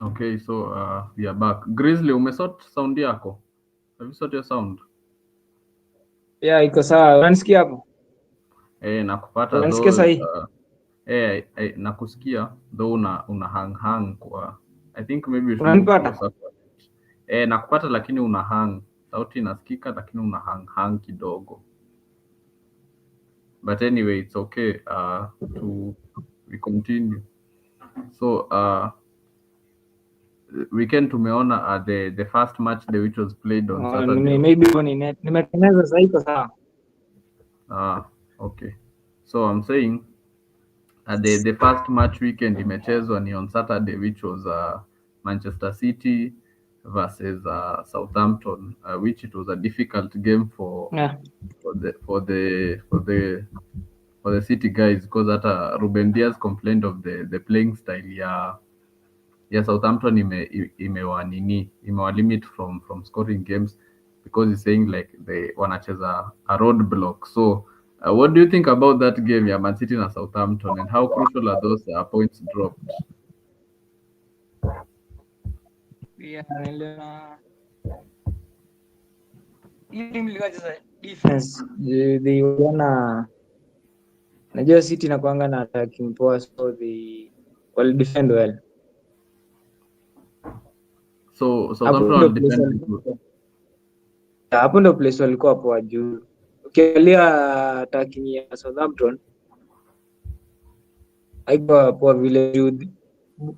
Okay, so we are back. Grizzly, umesort sound yako? Have you sort your sound? Yeah, iko sawa. Unanisikia hapo? Nakupata Unanisikia though. sahi? Nakusikia though una hang kwa. I think maybe you should move Unanipata? closer. Nakupata lakini una hang. Sauti inasikika lakini una hang kidogo. But anyway, it's okay. We continue. So weekend tumeona the first match day which was played on Saturday. Maybe nimetengeneza sahi, iko sawa. Okay. So I'm saying the first match weekend imechezwa ni on Saturday, which was Manchester City versus Southampton, which it was a difficult game for Yeah. the City guys, because hata Ruben Dias complained of the playing style ya Southampton imewa limit from scoring games, because he's saying like they wanacheza a roadblock. So what do you think about that game ya Man City na Southampton, and how crucial are those points dropped? Yeah, niliona hii team ilikuwa inacheza defense. They wana najua City inakuanga na attacking poa, so they will defend well. So Hapo Southampton ndo will place defend walikuwa good. poa. Hapo ndo place walikuwa poa juu. Ukiangalia attacking ya Southampton haikuwa poa vile juu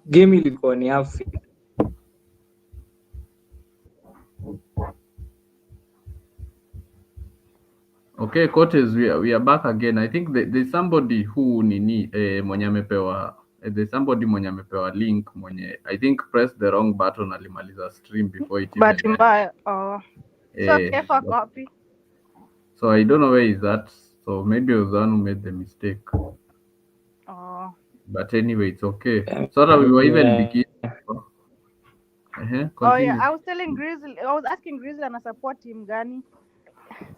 game ilikuwa ni half field. Okay, coaches, we are back again. I think there's somebody who mwenye amepewa there's somebody mwenye amepewa link mwenye I think press the wrong button, alimaliza stream before it even Bahati mbaya. So Kefa copy. So I don't know where is that. So maybe it was the one who made the mistake. But anyway, it's okay. So that we were even beginning. Yeah, I was telling Grizzly, I was asking Grizzly ana support team gani?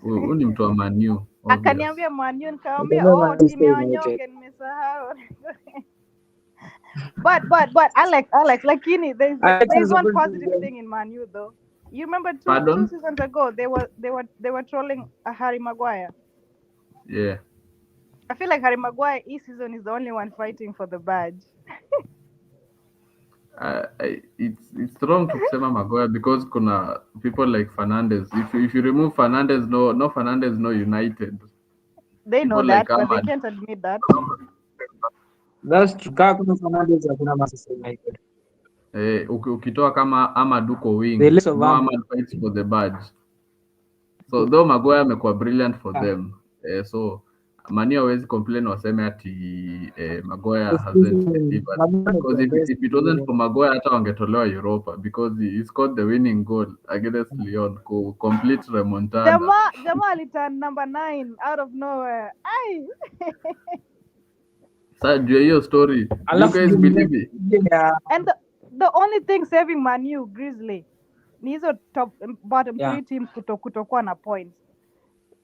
Huyu ni mtu wa Man U. Akaniambia Man U, nikamwambia team ya wanyonge nimesahau. But Alex, lakini there's one positive thing in Man U though. You remember two seasons ago they were trolling Harry Maguire. Yeah. I feel like Harry Maguire this season is the only one fighting for the badge. It's wrong to kusema Maguire because kuna people like Fernandes. If you remove Fernandes, no Fernandes, no United. They know that, but they can't admit that. That's true. Kuna Fernandes hakuna Manchester United. Ukitoa kama Ahmad uko wing, no Ahmad fights for the badge. So though Maguire amekuwa brilliant for them, so Mani hawezi complain waseme ati Maguire hasn't delivered, because if it wasn't for Maguire hata wangetolewa Europa, because he scored the winning goal against Lyon ku complete remontada. Jamaa aliturn number 9 out of nowhere. Ai. Sasa juu hiyo story, you guys believe it? And the only thing saving Man U Grizzly ni hizo top bottom 3 teams kutokuwa na points.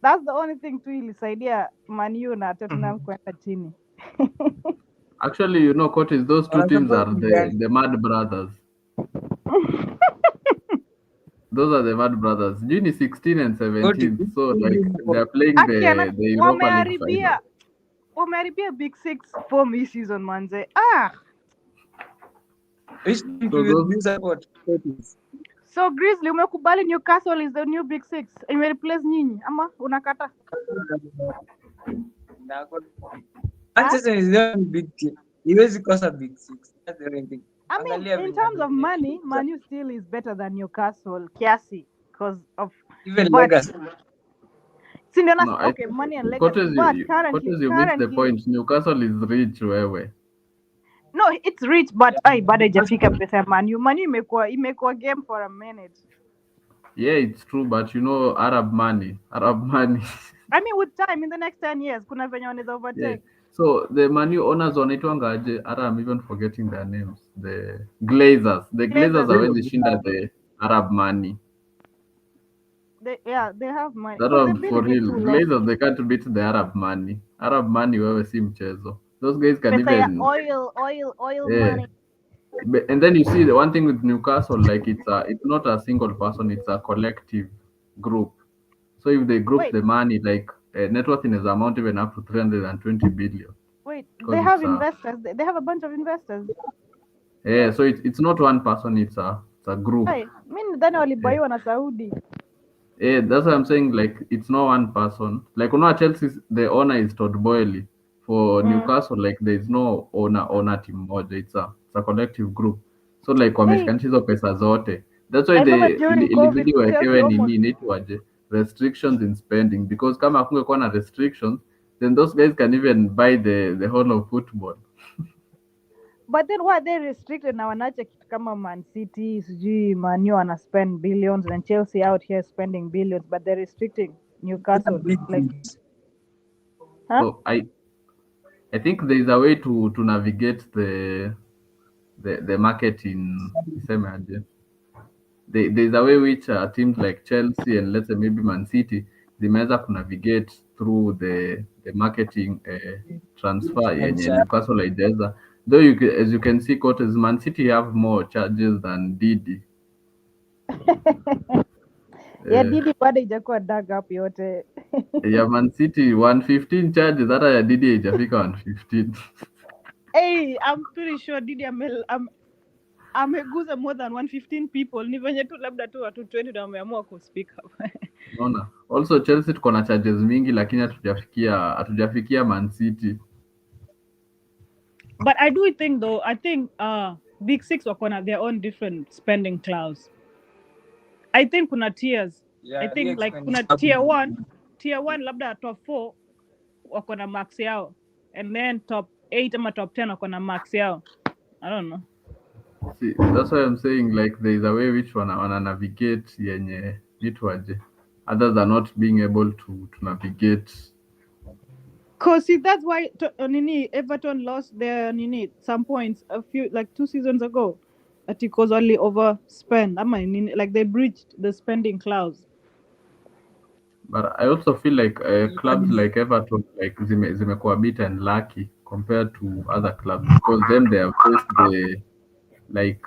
That's the only thing tu ilisaidia Man U na Tottenham kwenda chini. Actually, Curtis, those two teams are the Mad Brothers. Those are the Mad Brothers. June 16 and 17. So like they're playing the Europa League final. Wameharibia Big Six form hii season manze. So Grizzly, umekubali Newcastle is the new Big Six? Ime replace nyinyi ama unakata? Manchester is the big team. Iwezi kosa Big Six. That's the only thing. I mean, in terms of money, Man U still is better than Newcastle, kiasi, because of even legacy. Okay, money and legacy. But currently, you missed the point. Newcastle is rich, wewe. No, it's rich, but bado haijafika pesa ya Man U. Man U imekuwa game for a minute. Yeah, it's true, but Arab money. I mean, with time, in the next 10 years, kuna venye wanaweza overtake. Yeah. So the Man U owners wanaitwanga aje? I'm even forgetting their names. The Glazers. The Glazers hawezi shinda the Arab money. They have money. That one for real. Glazers, they can't beat the Arab money. Arab money wewe si mchezo. Those guys can pesa even ya oil money. And then you see the one thing with Newcastle, like it's not a single person, it's a collective group. So if they group Wait. the money, like net worth in is amount even up to 320 billion. Wait, Because they have it's investors. They have a bunch of investors. Yeah, so it's not one person, it's a group. Hey, mimi nadhani walibaiwa na Saudi. Yeah, that's what I'm saying. Like it's not one person. Like Chelsea, the owner is Todd Boehly. For Newcastle, like there is no owner team moja. It's a collective group. So like wameshikanisha hizo pesa zote. That's why ilibidi wawekewe nini inaitwaje, restrictions in spending, because kama hakungekuwa na restrictions, then those guys can even buy the whole of football. But then why they restricted na wanacha kitu kama Man City, sijui Man U wana spend billions and Chelsea out here spending billions, but they're restricting Newcastle. Like, huh? So I think there is a way to navigate the market in there's a way which teams like Chelsea and let's say maybe Man City zimeweza kunavigate through the marketing transfer yenye Newcastle haijaweza. Though as you can see, quotas, Man City have more charges than Didi. Yeah, Didi bado haijakuwa dug up yote. Yeah, Man City 115 charges, hata ya Didi haijafika 115. Hey, I'm pretty sure Didi ameguza more than 115 people. Ni venye tu labda tu watu 20 ndio wameamua ku speak up. Unaona? Also Chelsea tuko na charges mingi lakini hatujafikia Man City. But I do think though, I think Big Six wako na their own different spending clause. I think kuna tiers. Yeah, I think like kuna tier 1 labda top 4 wako na max yao, and then top 8 ama top 10 wako na max yao. I don't know. See, that's why I'm saying like there is a way which wana navigate yenye itwaje. Others are not being able to navigate. Cause see, that's why Everton lost their some points a few like 2 seasons ago. That it was only overspent. I mean, like they breached the spending clause. But I also feel like clubs like Everton like zimekuwa a bit unlucky compared to other clubs, because them they have faced the like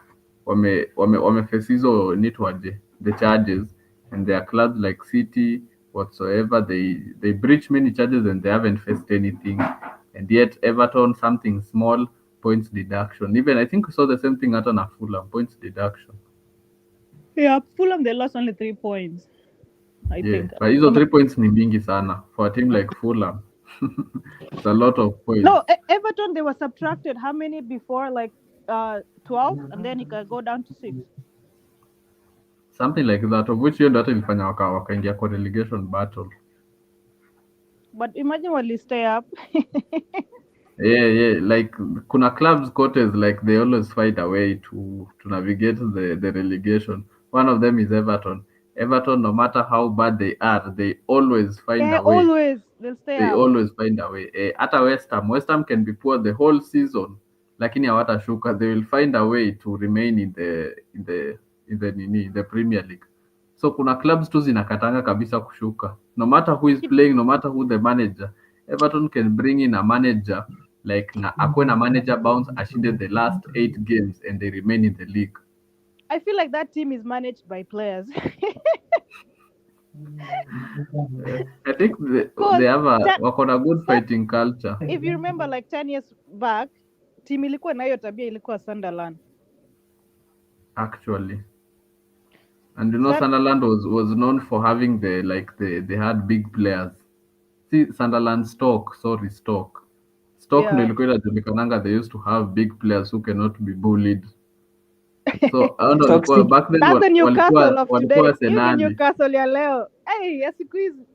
face hizo nitwaje the charges, and there are clubs like City whatsoever they breach many charges and they haven't faced anything, and yet Everton something small, points deduction. Even I think we saw the same thing at Fulham, points deduction. Yeah, Fulham they lost only 3 points. I think. But hizo 3 points ni mingi sana for a team like Fulham. It's a lot of points. No, Everton they were subtracted how many before, like 12, and then it could go down to 6. Something like that, of which hiyo ndio hata ilifanya wakaingia kwa relegation battle. But imagine when they stay up. Yeah, like kuna clubs quotas like they always find a way to navigate the relegation. One of them is Everton. Everton, no matter how bad they are, they always find a way. They always find a way. Hata West Ham can be poor the whole season, lakini hawatashuka. They will find a way to remain in the Premier League. So kuna clubs tu zinakatanga kabisa kushuka. No matter who is playing, no matter who the manager, Everton can bring in a manager like akwe na manager bounce ashinde the last 8 games and they remain in the league. I feel like that team is managed by players. I think they have a good fighting culture. If you remember like 10 years back, team ilikuwa na hiyo tabia ilikuwa Sunderland. Actually. And Sunderland was known for having they had big players. See, Stoke ndio ilikuwa inajulikananga, they used to have big players who cannot be bullied. So back then that's the Newcastle of today. Even Newcastle ya leo. Hey, ya siku hizi.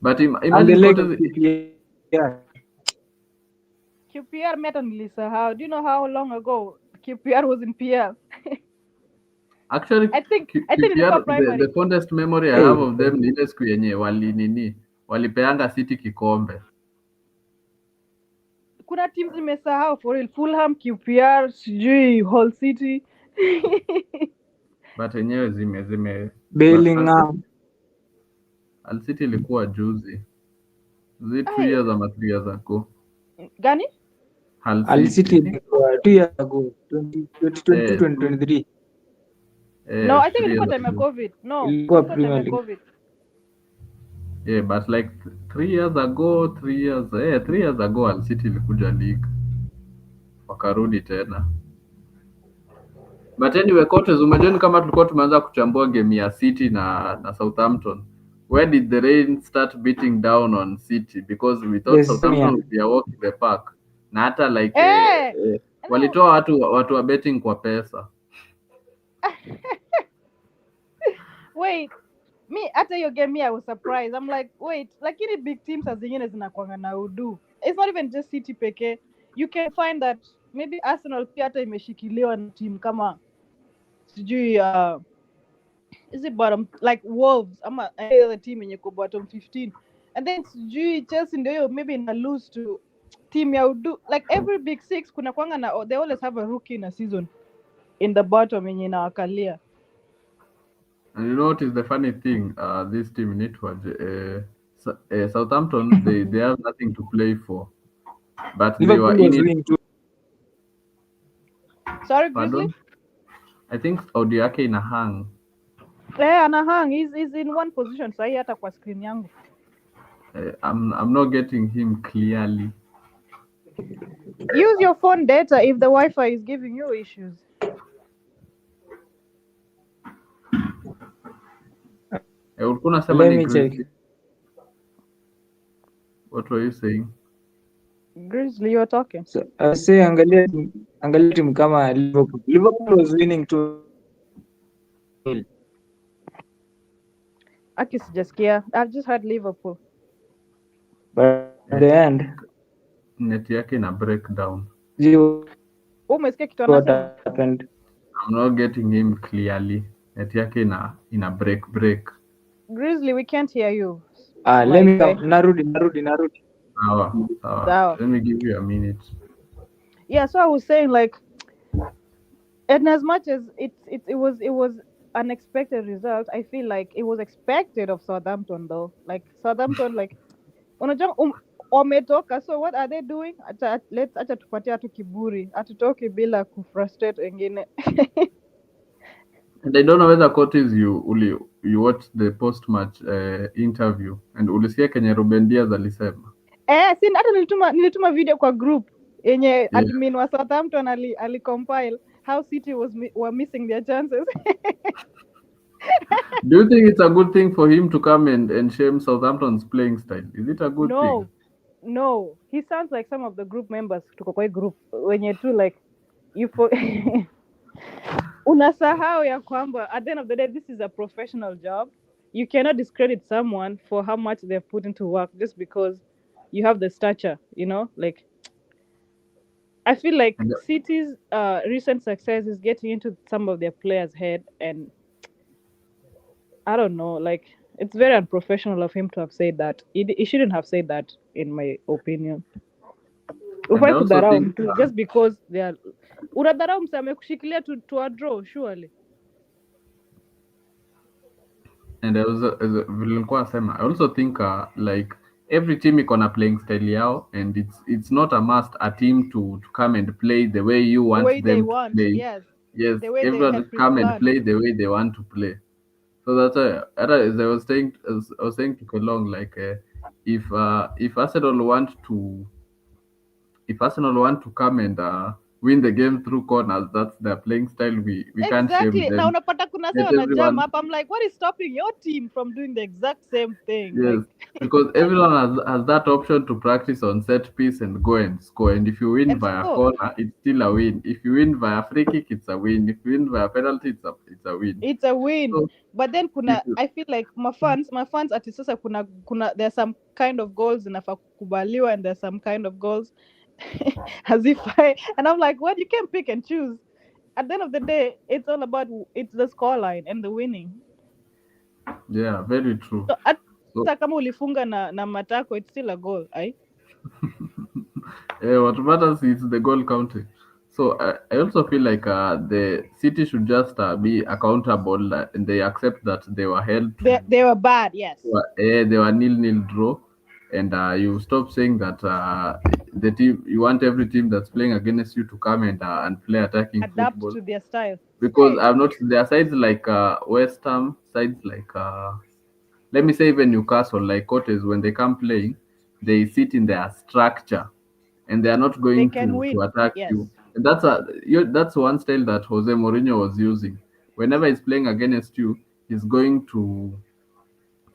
But imagine QPR meta nilisahau. Do you know how long ago QPR was in PL? Actually, I think QPR, the fondest memory I have of them ni ile siku yenye walipeanga City kikombe. Kuna teams nimesahau for real. Fulham, QPR, sijui Hull City. But yenyewe zime Bellingham. Hull City ilikuwa juzi. 2 years ama 3 years ago. Gani? Hull City 2 years ago, 2022, 2023. No, I think ilikuwa time ya COVID. No, Ilikuwa ilikuwa time ya Premier League. COVID. Yeah, but like 3 years ago, 3 years ago Hull City ilikuja league. Wakarudi tena. But anyway, coaches, umejeni kama tulikuwa tumeanza kuchambua game ya City na Southampton. Where did the rain start beating down on City? Because we thought Southampton would be a walk in the park. Na hata like walitoa watu wa betting kwa pesa. Wait, me hata hiyo game I was surprised. I'm like, wait, lakini big teams zingine zinakuanga na udu. It's not even just City peke. You can find that maybe Arsenal pia hata imeshikiliwa na team kama sijui is it bottom like Wolves ama the team yenye ko bottom 15, and then sijui Chelsea ndio maybe ina lose to team ya udu. Like every big six kuna kwanga na they always have a rookie in a season in the bottom yenye inawakalia. And you know what is the funny thing? This team in Southampton, they have nothing to play for, but they were in it. Sorry, Grizzly? I think audio yake ina hang. Ana hang. He's in one position. Sahi hata kwa screen yangu. I'm not getting him clearly. Use your phone data if the Wi-Fi is giving you issues. Let me check. What were you saying? Grizzly, you were talking. So I say angalia team kama Liverpool. Liverpool was winning 2-0. Aki sijasikia. I've just heard Liverpool. But at the end, net yake ina breakdown. Umesikia kitu anasema? Happened. I'm not getting him clearly. Net yake ina break. Grizzly, we can't hear you. Let me narudi. Let me give you a minute. Yeah, so I was saying like, and as much as it was unexpected result, I feel like it was expected of Southampton though. Like Southampton, like unajua wametoka, so what are they doing? Acha tupatie tu kiburi, atutoke bila kufrustrate wengine. And I don't know whether coaches you watched the post-match interview and ulisikia kenye Ruben Diaz alisema. Si hata nilituma video kwa group yenye admin wa Southampton ali compile how City were missing their chances. Do you think it's a good thing for him to come and shame Southampton's playing style? Is it a good thing? No. He sounds like some of the group members tuko kwa group wenye tu like you unasahau ya kwamba at the end of the day this is a professional job. You cannot discredit someone for how much they've put into work just because you have the stature, you know? Like I feel like City's recent success is getting into some of their players' head, and I don't know, like it's very unprofessional of him to have said that. He shouldn't have said that, in my opinion. Just because they are unadharau msa amekushikilia to a draw surely. And I also think like every team iko na playing style yao, and it's not a must a team to come and play the way you want them to play. Yes, everyone will come and play the way they want to play. So that's why, as I was saying to Kolong, like if Arsenal want to come and win the game through corners, that's their playing style. We can't shame them. Now unapata kuna sawa na jam up. I'm like, what is stopping your team from doing the exact same thing? Yes, because everyone has that option to practice on set piece and go and score. And if you win via corner, it's still a win. If you win via free kick, it's a win. If you win via penalty, it's a win. It's a win. So, but then I feel like my fans ati sasa kuna there's some kind of goals zinafaa kukubaliwa and there's some kind of goals as if and I'm like, what? You can't pick and choose. At the end of the day, it's all about the scoreline and the winning. Yeah, very true. So kama ulifunga na matako, it's still a goal, right? Yeah, what matters is the goal counting. So I also feel like the City should just be accountable and they accept that they were held. They were bad, yes. They were 0-0 draw, and you stop saying that the team, you want every team that's playing against you to come and play attacking adapt football. to their style. Because Hey, I've noticed there are sides like West Ham, sides like let me say even Newcastle, like Cotes, when they come playing, they sit in their structure and they are not they going can to win. attack Yes. you. And that's one style that Jose Mourinho was using. Whenever he's playing against you, he's going to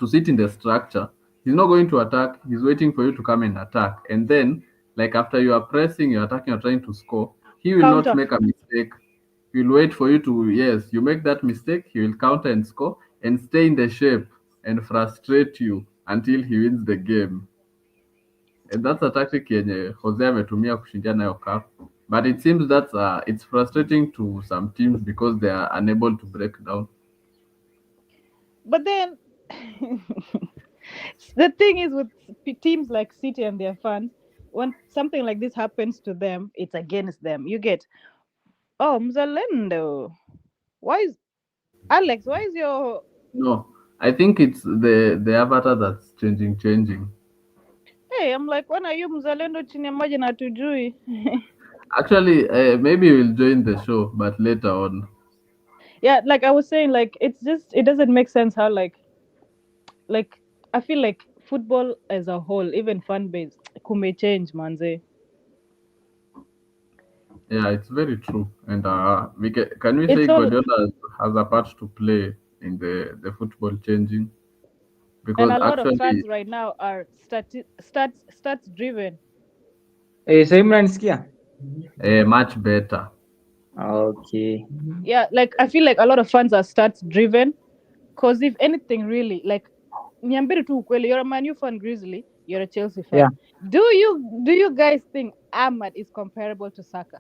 sit in the structure. He's not going to attack. He's waiting for you to come and attack. And then, like after you are pressing, you're attacking, you're trying to score, he will not Counter. make a mistake. He'll wait for you to, yes, you make that mistake, he will counter and score and stay in the shape and frustrate you until he wins the game. And that's a tactic yenye Jose ametumia kushindia nayo cup. But it seems that it's frustrating to some teams because they are unable to break down. But then the thing is with teams like City and their fans, when something like this happens to them, it's against them. You get, oh, Mzalendo. Why is Alex? Why is your No, I think it's the avatar that's changing. hey? I'm like, when are you Mzalendo chini ya maji na tujui? Actually, maybe we'll join the show, but later on. Yeah, like I was saying, like it doesn't make sense how like I feel like football as a whole, even fan base, kume change manze. Yeah, it's very true. And can we say It's all Guardiola has a part to play in the football changing? and Because a lot of actually, fans right now are stats driven. Sasa mnanisikia? much better. Okay. Yeah, like I feel like a lot of fans are stats driven. Cause if anything really, like niambie tu ukweli, you're a Man U fan Grizzly, you're a Chelsea fan. Yeah. Do you guys think Ahmad is comparable to Saka?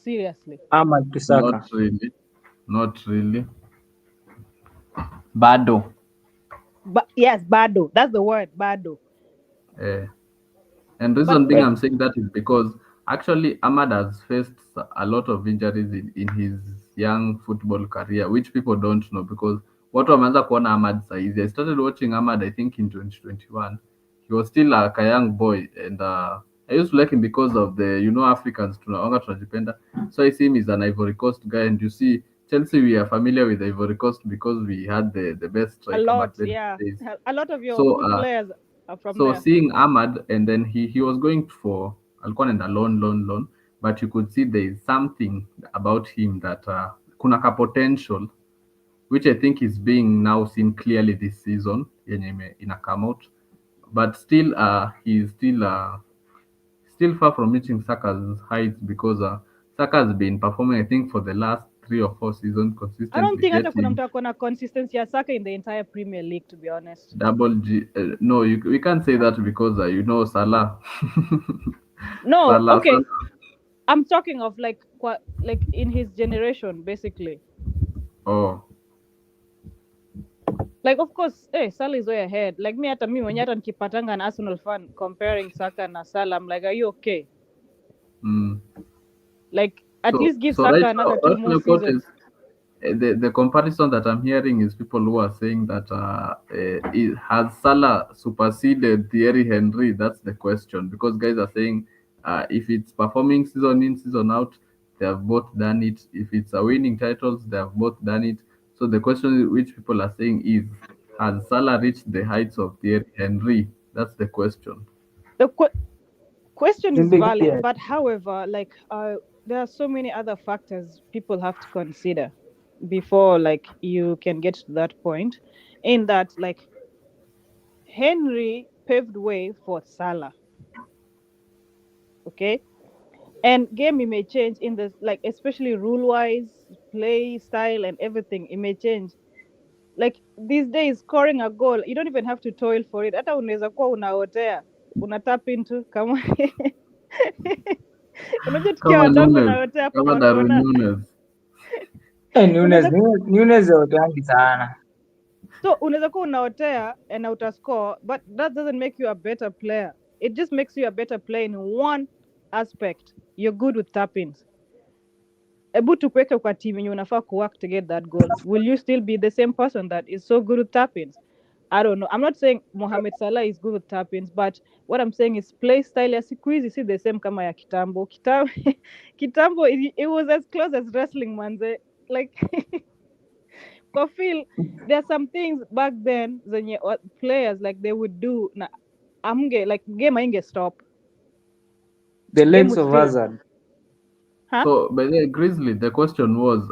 Seriously. Ahmad Not Tusaka. really. Not really. Bado. But yes, Bado. That's the word, Bado. Uh, and But reason being But I'm saying that is because actually Ahmad has faced a lot of injuries in his young football career, which people don't know because what wameanza kuona Ahmad saizi. I started watching Ahmad I think in 2021. He was still like a young boy and I used to like him because of the Africans tunaonga tunajipenda. So I see him as an Ivory Coast guy and you see Chelsea we are familiar with Ivory Coast because we had the best a striker lot, back then. yeah. A lot of your So good players are from so there. seeing Ahmad and then he was going for alikuwa anaenda loan, but you could see there is something about him that kuna ka potential which I think is being now seen clearly this season yenye ina come out, but still he's still far from reaching Saka's heights because Saka has been performing I think for the last 3 or 4 seasons I don't consistently think hata kuna getting mtu akona consistency ya Saka in the entire Premier League, to be honest. double G. No, we can't say that because Salah. No, okay. Salah. I'm talking of like in his generation, basically. Oh, Like of course, Salah is way ahead. Like me mwenye hata nikipatanga an Arsenal fan comparing Saka na Salah, I'm like, are you okay? Like at least give so Saka right another now, 2 more seasons. the comparison that I'm hearing is people who are saying that has Salah superseded Thierry Henry? That's the question because guys are saying if it's performing season in season out, they have both done it. If it's a winning titles, they have both done it. So the question which people are saying is, has Salah reached the heights of Thierry Henry? That's the question. The question is Maybe, valid, yeah. but however, like there are so many other factors people have to consider before like you can get to that point. In that, like Henry paved way for Salah. Okay, and game it may change in the like especially rule wise, play style, and everything. It may change. Like these days, scoring a goal, you don't even have to toil for it. Hata unaweza kuwa unaotea, una tap into kama unajua tukiwa Kama wadogo Nunes, unaotea kama kwa Darwin kona. Nunes. Nunes watangi sana. So unaweza kuwa unaotea and utascore, but that doesn't make you a better player. It just makes you a better player in one aspect. You're good with tap-ins. Ebu tukuweke kwa team yenye unafaa kuwork to get that goal. Will you still be the same person that is so good with tap-ins? I don't know. I'm not saying Mohamed Salah is good with tap-ins, but what I'm saying is play style ya siku hizi si the same kama ya kitambo. Kitambo it was as close as wrestling, manze. Like kwa feel there are some things back then zenye players like they would do na like game ainge stop. The legs of Hazard. Huh? So, by the way, Grizzly, the question was,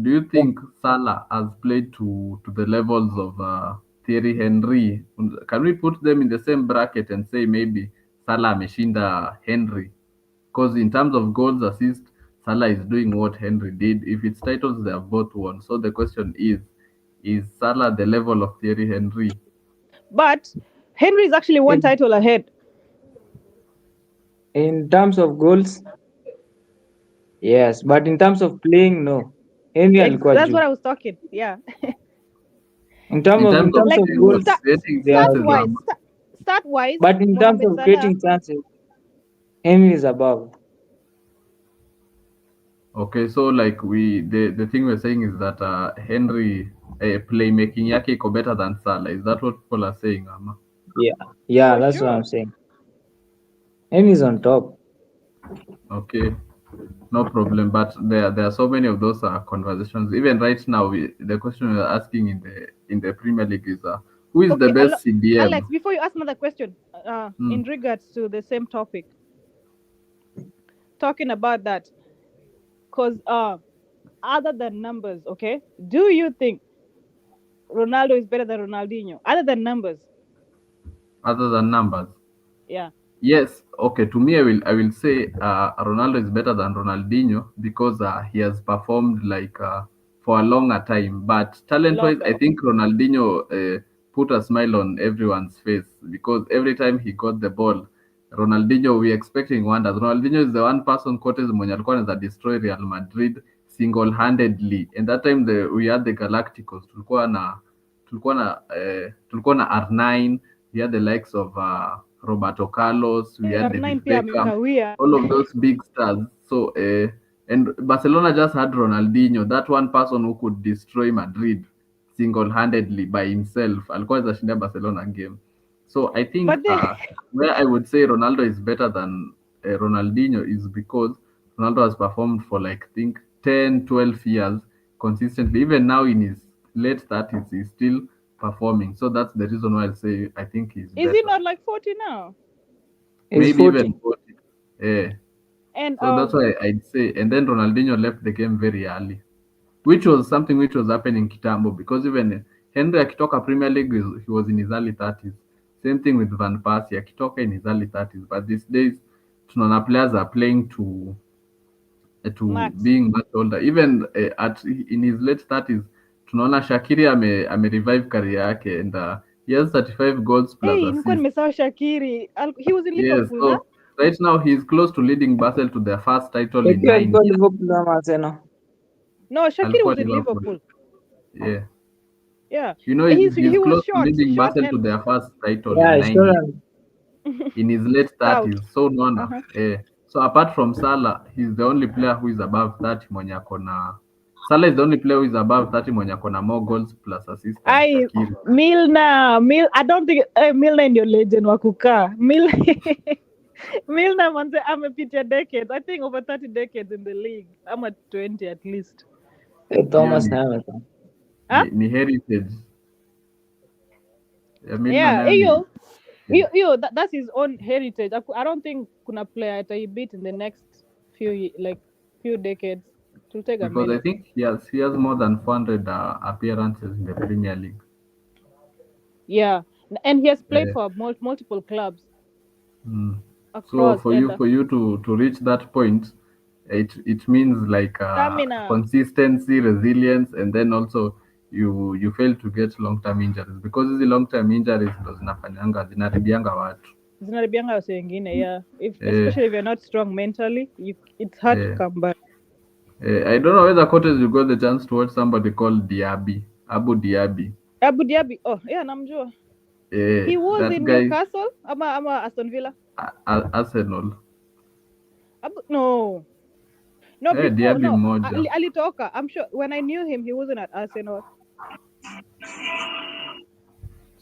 do you think Salah has played to the levels of Thierry Henry? Can we put them in the same bracket and say maybe Salah ameshinda Henry? Because in terms of goals, assists, Salah is doing what Henry did. If it's titles, they have both won. So the question is Salah the level of Thierry Henry? But Henry is actually one title ahead. In terms of goals, yes, but in terms of playing, no. Henry alikuwa That's juu. what I was talking. Yeah. In terms of goals, start wise. But in terms of creating chances, Henry is above. Okay, so like the thing we're saying is that Henry playmaking yake iko better than Salah. Is that what people are saying, Ama? Yeah, for that's sure. What I'm saying. Henry is on top. Okay, no problem. But there are so many of those conversations. Even right now, the question we're asking in the Premier League is who is the best CDM? Alex, before you ask another question, in regards to the same topic, talking about that, because other than numbers, okay, do you think Ronaldo is better than Ronaldinho? Other than numbers? Other than numbers? Yeah. Yes. Okay. To me, I will say Ronaldo is better than Ronaldinho because he has performed like for a longer time. But talent-wise, I think Ronaldinho put a smile on everyone's face because every time he got the ball, Ronaldinho, we expecting wonders. Ronaldinho is the one person quoted mwenye alikuwa anaweza destroy Real Madrid single-handedly. And that time we had the Galacticos. Tulikuwa na R9. We had the likes of Roberto Carlos, we had David Beckham, all of those big stars. So, and Barcelona just had Ronaldinho, that one person who could destroy Madrid single-handedly by himself. Alikuwa anashinda Barcelona game. So I think where I would say Ronaldo is better than Ronaldinho is because Ronaldo has performed for like, I think, 10, 12 years consistently. Even now in his late 30s, he's still performing. So that's the reason why I say I think he's better. Is he not like 40 now? Maybe 40. Even 40. Yeah. And so that's why I'd say. And then Ronaldinho left the game very early, which was something which was happening Kitambo because even Henry akitoka Premier League, he was in his early 30s. Same thing with Van Persie, akitoka in his early 30s. But these days, tunaona players are playing to being much older. Even in his late 30s, tunaona Shaqiri ame revive career yake and he has 35 goals plus assists. Shaqiri. He was in Liverpool. Yes, so right now he's close to leading Basel to their first title in 9 years. No, Shaqiri was in Liverpool. Yeah. Yeah. You know, he's close to leading Basel to their first title in 9 years. In his late 30s. So no. So apart from Salah, he's the only player who is above 30 mwenye akona. Salah is the only player who is above 30 mwenye akona more goals plus assists. Milner, I don't think Milner ndio legend wa kukaa. Milner manze amepitia decades. I think over 30 decades in the league. I'm at 20 at least. Thomas Hamilton. Ni heritage. That's his own heritage. I don't think kuna player that he beat in the next few decades. To take a because I think he has more than 400 appearances in the Premier League. Yeah, and he has played for multiple clubs. So for you to reach that point, it means like consistency, resilience, and then also you fail to get long-term injuries because these long-term injuries ndo zinaharibianga watu. Zinaharibianga watu wengine, especially if you're not strong mentally, it's hard to come back. I don't know whether Cortez you got the chance to watch somebody called Abu Diaby. Abu Diaby, namjua. He was in Newcastle ama Aston Villa? Arsenal. No, Diaby moja. Alitoka. I'm sure when I knew him, he wasn't at Arsenal.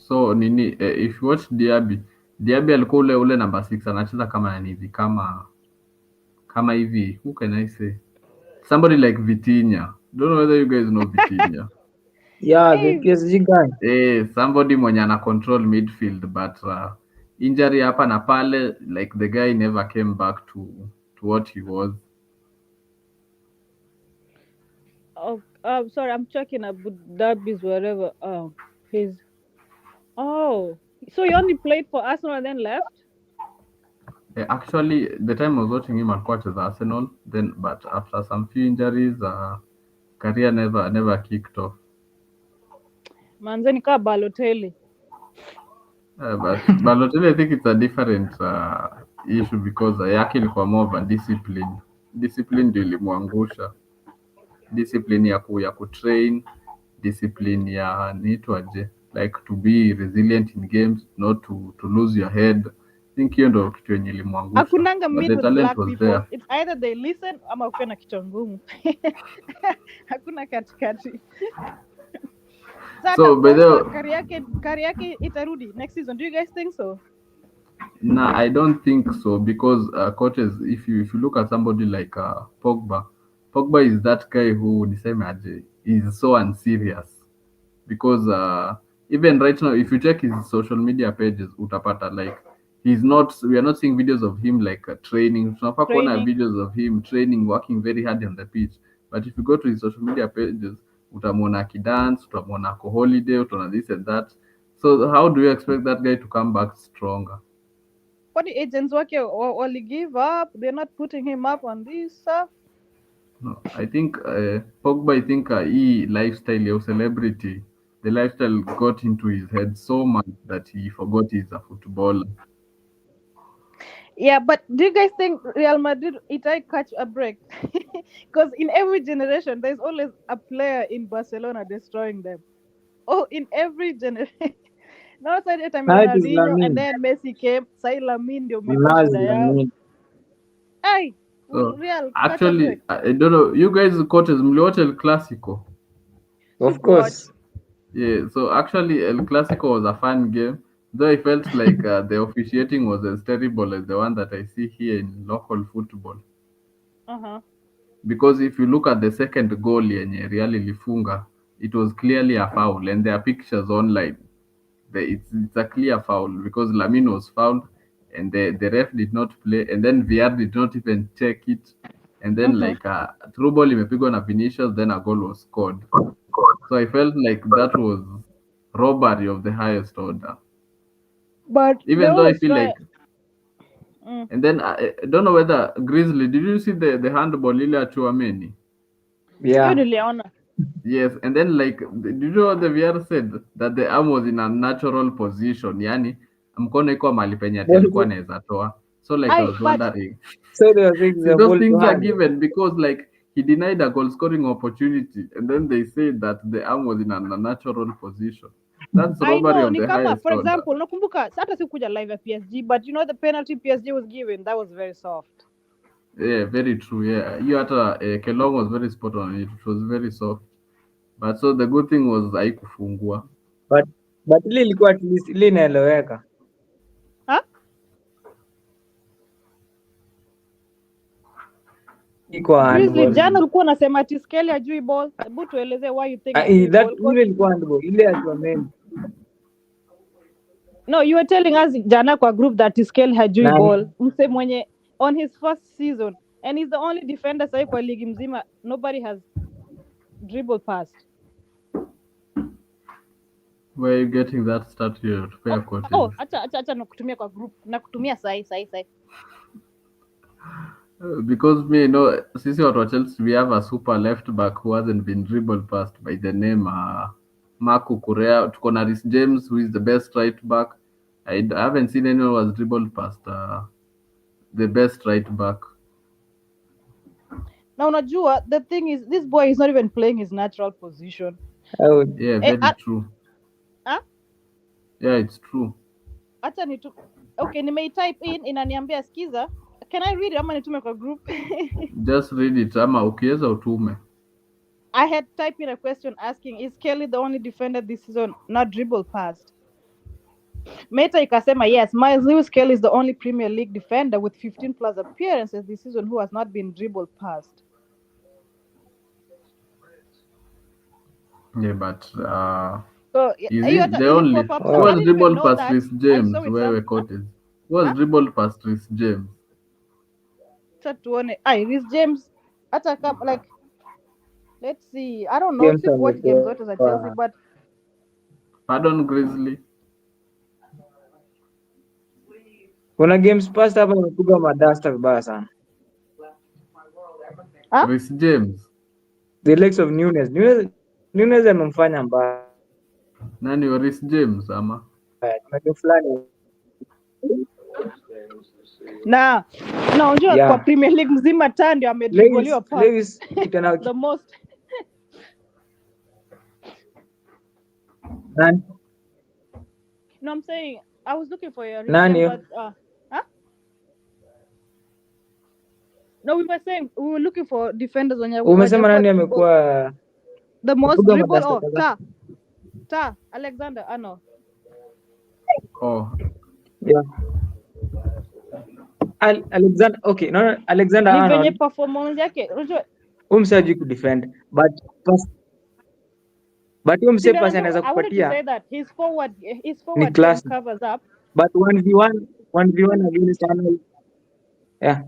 So nini if you watch Diaby alikuwa ule number 6 anacheza kama nani hivi kama hivi, who can I say? Somebody like Vitinha. Don't know whether you guys know Vitinha. Yeah, the PSG guy. Somebody mwenye ana control midfield but injury hapa na pale, like the guy never came back to what he was. Oh, sorry, I'm checking Abu Dhabi's wherever. So he only played for Arsenal and then left? Actually, the time I was watching him alikuwa cheza Arsenal, then but after some few injuries, career never kicked off. Manzeni kama Balotelli. But Balotelli, I think it's a different issue because yake ilikuwa more of a discipline. Discipline ndio ilimwangusha. Discipline ya kutrain, discipline ya niitwaje, like to be resilient in games, not to lose your head. I think hiyo ndo kitu yenye ilimwangusha. Hakunanga meet with black people. There. It's either they listen ama ukiwa na kichwa ngumu. Hakuna katikati. So by the career yake itarudi next season. Do you guys think so? Nah, I don't think so because coaches, if you look at somebody like Pogba is that guy who nisemaje is so unserious because even right now if you check his social media pages utapata like we are not seeing videos of him like training. Tunafaa kuona videos of him training, working very hard on the pitch, but if you go to his social media pages utamwona akidance, utamwona ako holiday, utaona this and that. So how do you expect that guy to come back stronger? What the agents wake only give up? They're not putting him up on this stuff. No, I think Pogba, I think he lifestyle of celebrity, the lifestyle got into his head so much that he forgot he's a footballer. Yeah, but do you guys think Real Madrid it might catch a break? Because in every generation, there's always a player in Barcelona destroying them. Oh, in every generation. Now side the time Ronaldinho and then Messi came. Sai Lamine ndio umekuja. Hey, Real. Actually, I don't know. You guys coaches mliwatch El Clasico? Of course. Yeah. So actually, El Clasico was a fun game. Though I felt like the officiating was as terrible as the one that I see here in local football. Because if you look at the second goal yenye Real ilifunga, it was clearly a foul, and there are pictures online. It's a clear foul because Lamine was fouled, and the ref did not play, and then VR did not even check it, and then like through ball imepigwa na Vinicius, then a goal was scored. So I felt like that was robbery of the highest order. But even though I feel like and then I don't know whether Grizzly, did you see the handball ile ya Chouameni? Yeah. Yes, and then like did you know what the VR said? That the arm was in a natural position, yani mkono iko mahali penye alikuwa anaweza toa. So like I was wondering. So those things are given because like he denied a goal scoring opportunity, and then they said that the arm was in a natural position. That's robbery of the highest for example, nakumbuka hata sikuja live at PSG, but you know the penalty PSG was given, that was very soft. Yeah, very true. Yeah, you had Kelong was very spot on. It was very soft. But so the good thing was haikufungwa. But ile ilikuwa at least ile inaeleweka. Jana ulikuwa unasema ati Skelly hajui ball. Hebu tueleze why you think that ile ilikuwa handball. Ile ya Chouameni. No, you were telling us jana kwa group that Skelly hajui ball. Mse mwenye on his first season and he's the only defender sasa kwa ligi mzima, nobody has dribble past. Where are you getting that start here? Fair quote. Oh, acha nakutumia kwa group. Nakutumia sai. Because me, you know, sisi watu wa Chelsea, we have a super left back who hasn't been dribbled past by the name Marco Correa. Tuko na Reece James, who is the best right back. I haven't seen anyone who was dribbled past the best right back. Now, unajua, the thing is, this boy is not even playing his natural position. Yeah, very true. Yeah, it's true. Okay, nimeitype in inaniambia skiza. Can I read it ama nitume kwa group? Just read it ama ukiweza utume. I had typed in a question asking, is Kelly the only defender this season not dribble past? Meta ikasema yes, Miles Lewis Kelly is the only Premier League defender with 15 plus appearances this season who has not been dribbled past. Yeah, but So is it the only who was dribbled past Rhys James? Wewe Cortez. Who was dribbled past Rhys James? Tuone. Rhys James hata kama like let's see. I don't know if watch games zote za Chelsea but pardon Grizzly. Kuna games past hapa amepiga madasta vibaya sana. Rhys James. The likes of Nunes amemfanya mbaya. Nani wa Rhys James ama? Fulani. Na unajua kwa Premier League mzima ndio amedribbliwa pass. The most. Nani? No, I'm saying I was looking for your Nani? But no, we were saying we were looking for defenders on your. Umesema nani amekuwa the most dribble Alexander Arnold. Oh. Yeah. Alexander, okay, no, Alexander Arnold. Ni venye performance yake, unajua umsaji ku defend but umse pass anaweza kupatia. I would say that his forward covers up. But 1v1 against Arnold. Yeah.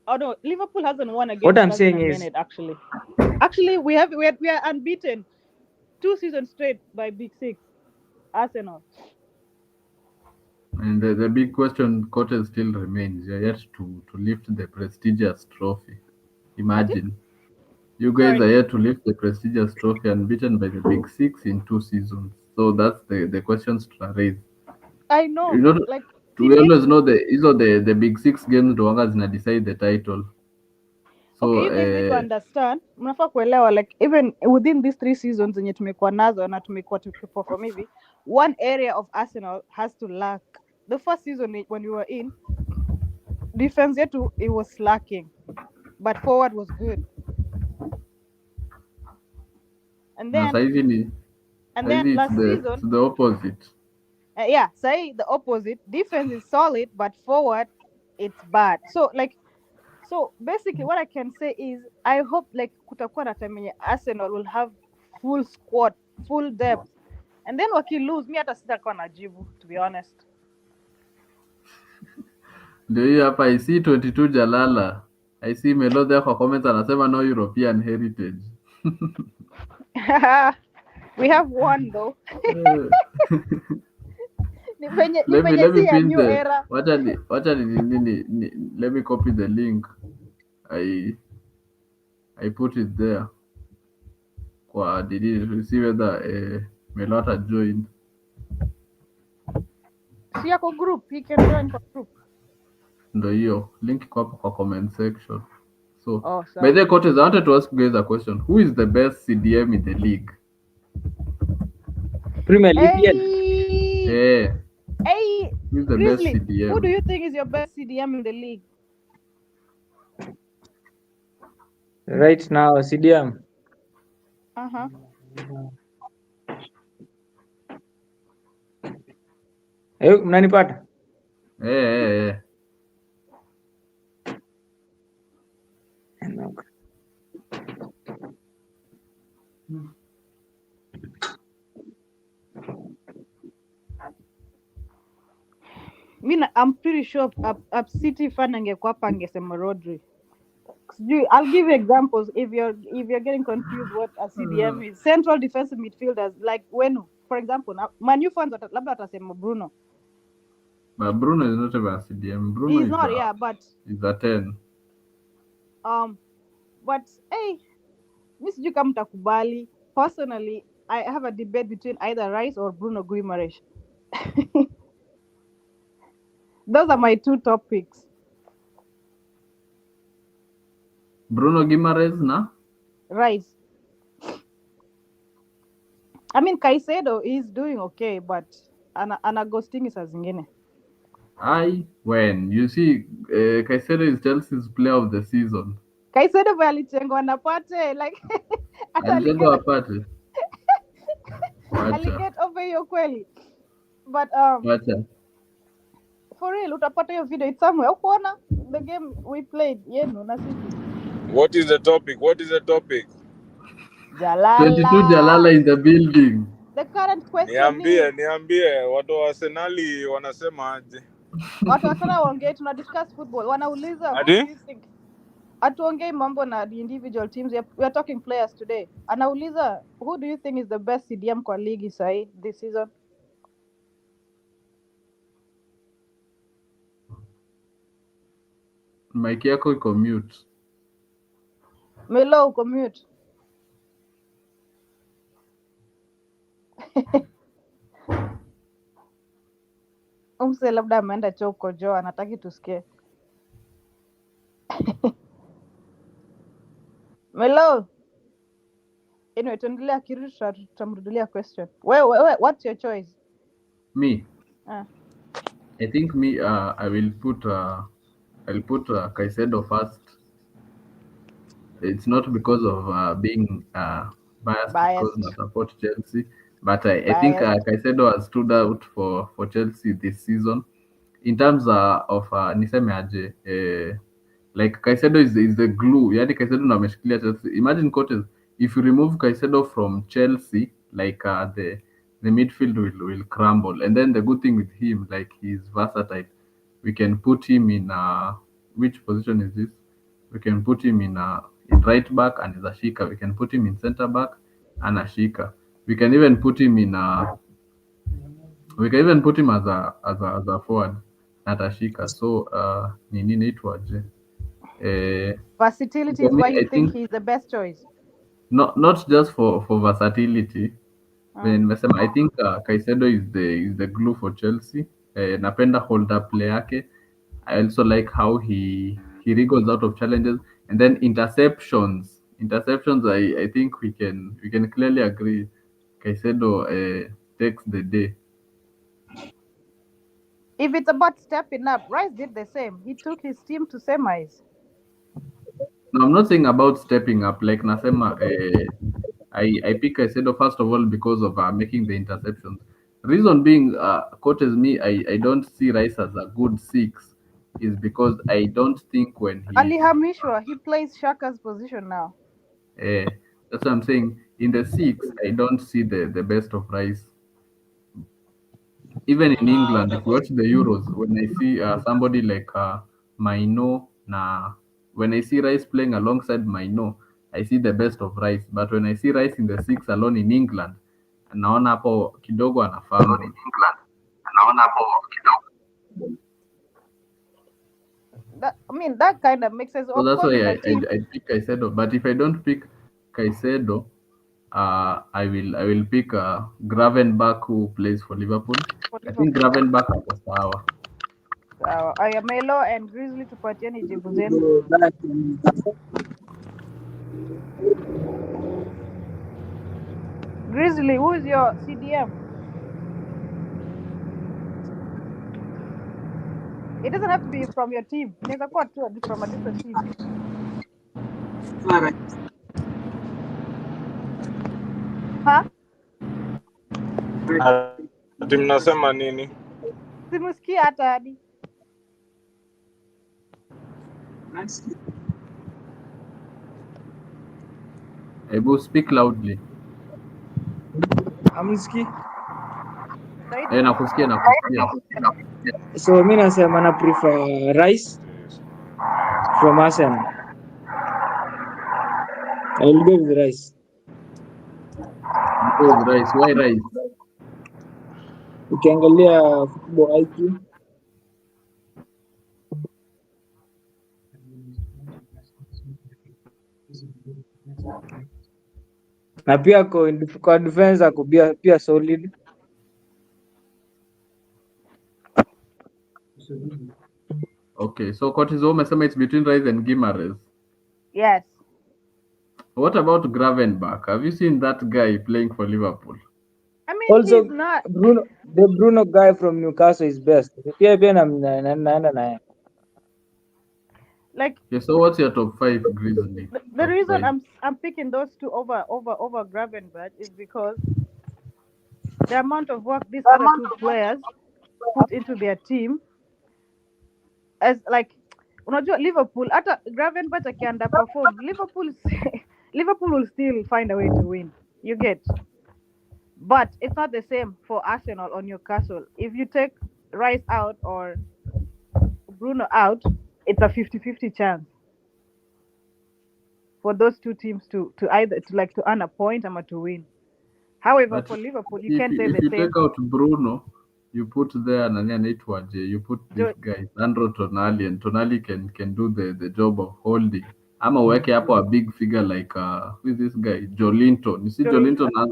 Oh no, Liverpool hasn't won against. What I'm saying is actually we are unbeaten 2 seasons straight by Big Six, Arsenal. And the big question, Cortez, still remains. You're yet to lift the prestigious trophy. Imagine. You guys are yet to lift the prestigious trophy unbeaten by the Big Six in 2 seasons. So that's the questions to raise. I know. You know, like we always know the Big Six games ndio zina decide the title. So okay, you guys need to understand. Mnafaa kuelewa like even within these 3 seasons zenye tumekuwa nazo na tumekuwa tukiperform hivi, one area of Arsenal has to lack. The first season when we were in, defense yetu it was slacking, but forward was good. And then last season it's the opposite. Say the opposite. Defense is solid, but forward it's bad. So basically what I can say is I hope like kutakuwa na time yenye Arsenal will have full squad, full depth. And then waki lose, mi hata sitakuwa najibu, to be honest. Ndio hiyo hapa I see 22 Jalala. I see Melode kwa comments anasema no European heritage. We have one though. Let me pin the let me copy the link. I put it there. Did you see whether Melota joined? See yako group, he can join for group. Ndio hiyo link kwa comment section. So by the coaches, I wanted to ask you guys a question. Who is the best CDM in the league? Premier League. Yeah. Hey, who's the Grizzly, best CDM? Who do you think is your best CDM in the league? Right now, CDM. Mnanipata? Yeah. I'm pretty sure a City fan angekuwa hapa angesema Rodri. I'll give you examples if you're getting confused what a CDM is. Central defensive midfielders like when, for example, now Man U fans labda watasema Bruno. But Bruno is not a CDM. Bruno he's not, but he's a 10. But hey, mi sijui kama mtakubali. Personally, I have a debate between either Rice or Bruno Guimaraes. Those are my 2 top picks. Bruno Guimaraes na Rice. I mean Caicedo is doing okay, but ana ghosting saa zingine. When you see Caicedo is Chelsea's player of the season. Caicedo alitengwa na Pate like alitengwa Pate. Aliget over hiyo kweli. But Wacha. for real, utapata hiyo video. It's somewhere. Ukuona the game we played yenu na sisi. What is the topic? Jalala. 22 Jalala in the building. The current question is, Niambie watu wa Arsenali wanasema aje? watu wasana waongee, tuna discuss football. Wanauliza who do you think? Atuongei mambo na the individual teams. We are talking players today. Anauliza who do you think is the best CDM kwa ligi sahi this season? Mic yako iko mute. Melo uko mute. Umse labda ameenda choko jo, anataki tusikie. Melo. Anyway, tuendelea kirusha, tutamrudilia question. Wewe, what's your choice? Me. I think me I will put Caicedo first. It's not because of being biased because I support Chelsea, but I think Caicedo has stood out for Chelsea this season in terms of niseme aje, like Caicedo is the glue. Yani Caicedo ndo ameshikilia Chelsea. Imagine coaches, if you remove Caicedo from Chelsea, like the midfield will crumble. And then the good thing with him, like he's versatile. We can put him in which position is this? We can put him in right back and as a shika. We can put him in center back and a shika. We can even put him in as a forward at a shika. So nini naitwaje? Versatility is why you think he's the best choice. Not just for versatility. I think Caicedo is the glue for Chelsea. Napenda hold up play yake. I also like how he wriggles out of challenges, and then interceptions. I think we can clearly agree Caicedo takes the day. If it's about stepping up, Rice did the same. He took his team to semis. No, I'm not saying about stepping up. Like Nasema, I pick Caicedo first of all because of making the interceptions. Reason being, coaches me, I don't see Rice as a good 6, is because I don't think when Ali Hamishwa, he plays Shaka's position now. That's what I'm saying. In the 6, I don't see the best of Rice. Even in England, if you watch the Euros, when I see somebody like Maino, when I see Rice playing alongside Maino, I see the best of Rice. But when I see Rice in the 6 alone in England, naona hapo kidogo anafahamu. That kind of makes sense. So that's why I pick Caicedo. But if I don't pick Caicedo, I will pick Gravenberch, who plays for Liverpool. I think Gravenberch ako sawa. Sawa. Aya, Melo and Grizzly tupatieni jibu zenu. Grizzly, who is your CDM? It doesn't have to be from your team. Inaweza kuwa tu from a different team. Ati mnasema nini? Simusikia hata hadi. Ebu speak loudly. Amnisikii? Nakusikia. So mimi nasema na prefer Rice from Arsenal. I will go with Rice. Because Rice, why Rice? Ukiangalia football IQ, na pia kwa defense ako pia solid. Okay, so Cotizo umesema it's between Rice and Gimares. Yes. What about Gravenberch? Have you seen that guy playing for Liverpool? I mean, Also, he's not. The Bruno guy from Newcastle is best. Pia naenda naye. Like. Yeah, so what's your top 5, Grizzly? The reason I'm picking those two over Gravenberch is because the amount of work these other two players put into their team, as like unajua Liverpool hata Gravenberch underperform, Liverpool will still find a way to win, you get. But it's not the same for Arsenal or Newcastle. If you take Rice out or Bruno out, it's a 50-50 chance for those two teams to either to earn a point or to win. However, But for Liverpool, you can't say if the you same. take out Bruno, you put there nani anaitwaje, you put this guy Sandro Tonali, and Tonali can do the job of holding. Ama uweke hapo a big figure like who is this guy Jolinton. You see Jolinton has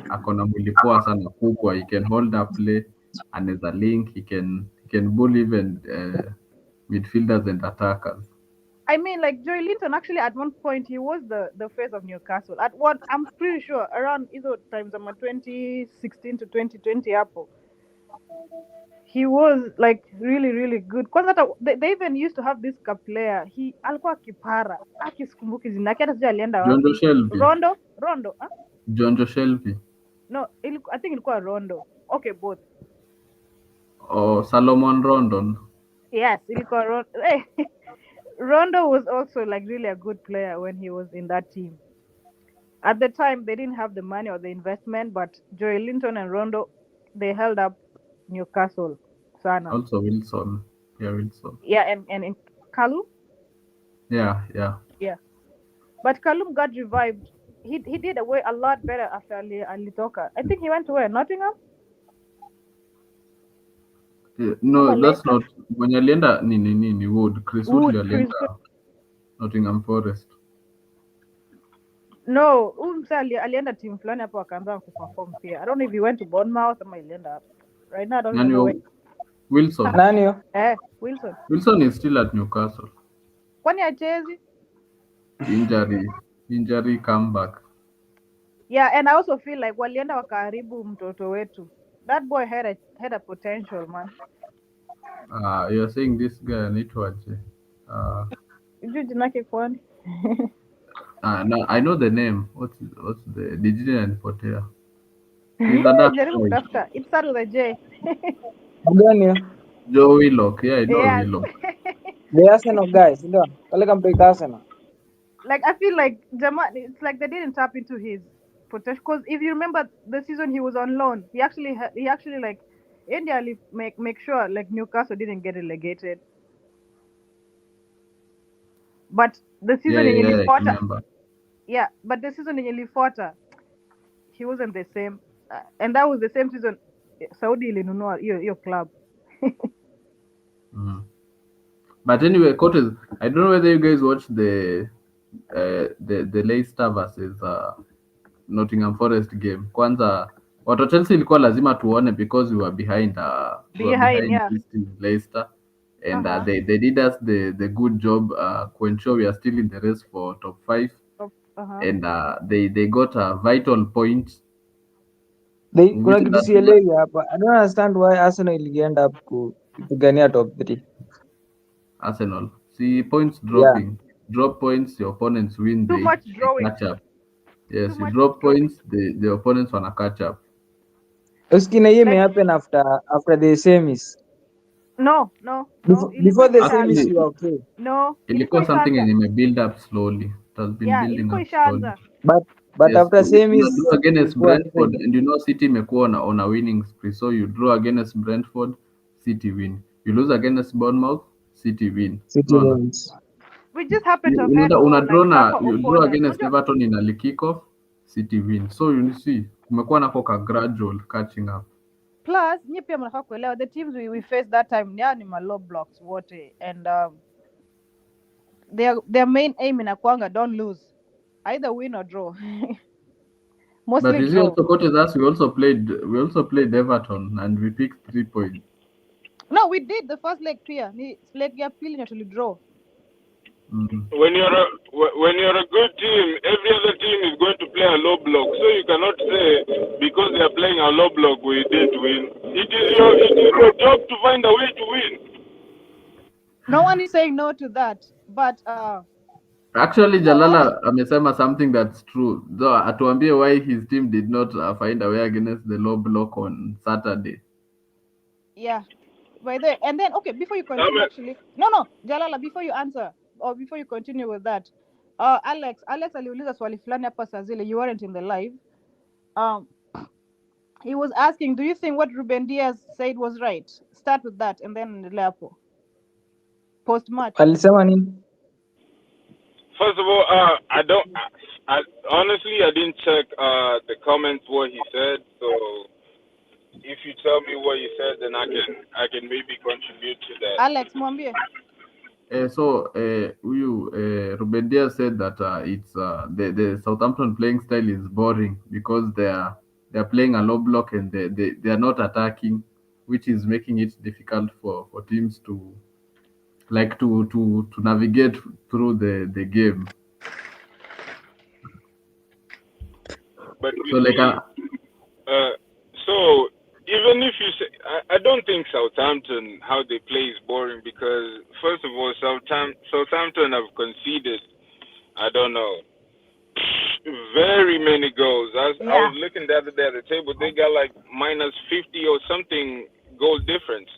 akona mwili poa sana kubwa, he can hold up play and as a link he can bull even midfielders and attackers. I mean, like Joey Linton, actually, at one point, he was the face of Newcastle. At what I'm pretty sure around either times, 2016 to 2020, Apple, he was like really, really good. They even used to have this player. He alikuwa kipara. Akisikumbuki jina yake hata sijui alienda wapi. Jonjo Shelby. Rondo, huh? Jonjo Shelby. No, I think ilikuwa Rondo. Okay, both. Oh, Salomon Rondon. Yes, ilikuwa Rondo. Rondo was also like really a good player when he was in that team. At the time, they didn't have the money or the investment, but Joey Linton and Rondo, they held up Newcastle. Sana. Also Wilson. Yeah, Wilson. Yeah, and in Callum? Yeah. But Callum got revived. He did a lot better after Alitoka. I think he went to where? Nottingham? No, that's not when alienda ni Wood. Chris Wood alienda Nottingham Forest. No, alienda team fulani hapo akaanza kuperform pia. I don't know if he went to Bournemouth or alienda. Right now I don't know. Wilson. Nani? Wilson. Wilson is still at Newcastle. Kwani achezi? Injury comeback. Yeah, and I also feel like walienda wakaharibu mtoto wetu. That boy had a potential, man. You're saying this guy anaitwaje? Jinake kwani? No, I know the name. What's the Dijini anipotea? Jaribu kutafuta. It starts with a J. Gani? Joe Willock. Yeah, I know Willock. The Arsenal guys, ndio. Wale kampeka Arsenal. Like I feel like it's like they didn't tap into his potential, because if you remember the season he was on loan, he actually like India make sure like Newcastle didn't get relegated. But the season in Liverpool, but the season in Liverpool, he wasn't the same, and that was the same season Saudi ilinunua your club. But anyway, coaches, I don't know whether you guys watched the Leicester versus Nottingham Forest game. Kwanza watu Chelsea ilikuwa lazima tuone because we were behind Leicester, and they did us the good job to ensure we are still in the race for top 5, and they got a vital point. Kuna kitu sielewi hapa. I don't understand why Arsenal iliend up kupigania top 3. Arsenal, see points dropping. Yeah. Drop points, your opponents win. Too much drawing. Catch up. Yes, you drop points, the opponents wanna catch up. Uskina hiyo happen after the semis. No. Before the semis you are okay. No. Ilikuwa something and it build up slowly. It has been building up slowly. But yes, after semis you draw against Brentford, and you know City imekuwa on a winning spree, so you draw against Brentford, City win. You lose against Bournemouth, City win. City wins. We just happen to you draw against Everton in a kickoff, City win. So you see, kumekuwa nako ka gradual catching up. Plus, nyi pia mnafaa kuelewa the teams we faced that time ni low blocks wote, and their main aim inakuanga don't lose, either win or draw. Mostly but draw. Also coaches us, we also played Everton and we picked 3 points. No, we did the first leg pia. Ni leg ya pili na tulidraw. When you're a good team, every other team is going to play a low block. So you cannot say because they are playing a low block we did win. It is your job to find a way to win. No one is saying no to that, but Actually, Jalala amesema something that's true. Though atuambie why his team did not find a way against the low block on Saturday. Yeah. By the and then okay, before you continue, actually, no, Jalala, before you answer or before you continue with that, Alex aliuliza swali fulani hapa saa zile, you weren't in the live. He was asking, do you think what Ruben Diaz said was right? Start with that and then Leapo. Post match. Alisema nini? First of all, I honestly I didn't check the comments what he said. So if you tell me what he said, then I can maybe contribute to that. Alex, mwambie. Ruben Diaz said that it's the Southampton playing style is boring because they are playing a low block and they are not attacking, which is making it difficult for teams to navigate through the game. But so even if you say, I don't think Southampton, how they play is boring because, first of all, Southampton have conceded, I don't know, very many goals. I was looking the other day at the table, they got like minus 50 or something goal difference.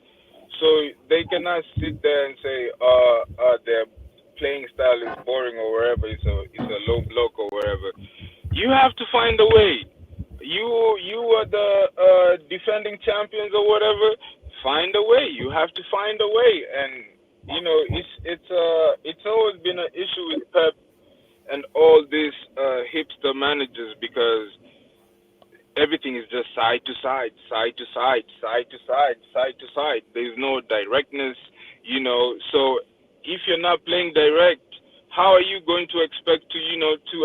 So they cannot sit there and say, their playing style is boring or wherever, it's a low block or wherever. You have to find a way. You are the defending champions or whatever. Find a way. You have to find a way, and you know it's always been an issue with Pep and all these hipster managers because everything is just side to side, side to side, side to side, side to side. There's no directness, you know. So if you're not playing direct, how are you going to expect to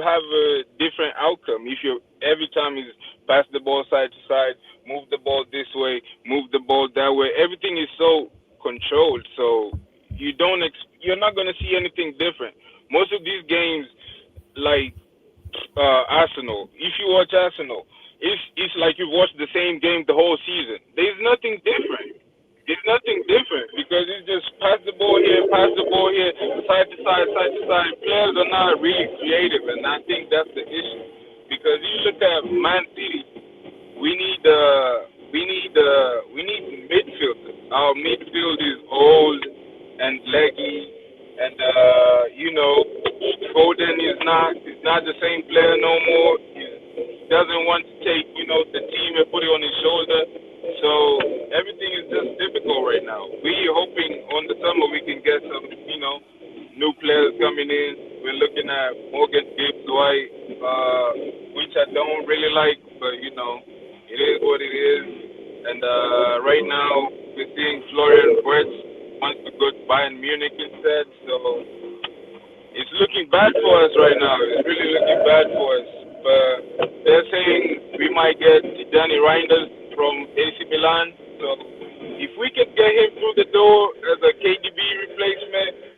have a different outcome if you every time is pass the ball side to side, move the ball this way, move the ball that way? Everything is so controlled, so you're not going to see anything different. Most of these games, like Arsenal, if you watch Arsenal, it's like you've watched the same game the whole season. There's nothing different. It's nothing different because it's just pass the ball here, side to side, side to side. Players are not really creative, and I think that's the issue. Because you look at Man City, we need midfield. Our midfield is old and leggy, and Foden is not the same player no more. He doesn't want to take the team and put it on his shoulder. So everything is just difficult right now. We're hoping on the summer we can get some, new players coming in. We're looking at Morgan Gibbs White, which I don't really like, but it is what it is. And right now we're seeing Florian Wirtz wants to go to Bayern Munich instead. So it's looking bad for us right now. It's really looking bad for us. But they're saying we might get Danny Reinders from AC Milan. So if we can get him through the door as a KDB replacement,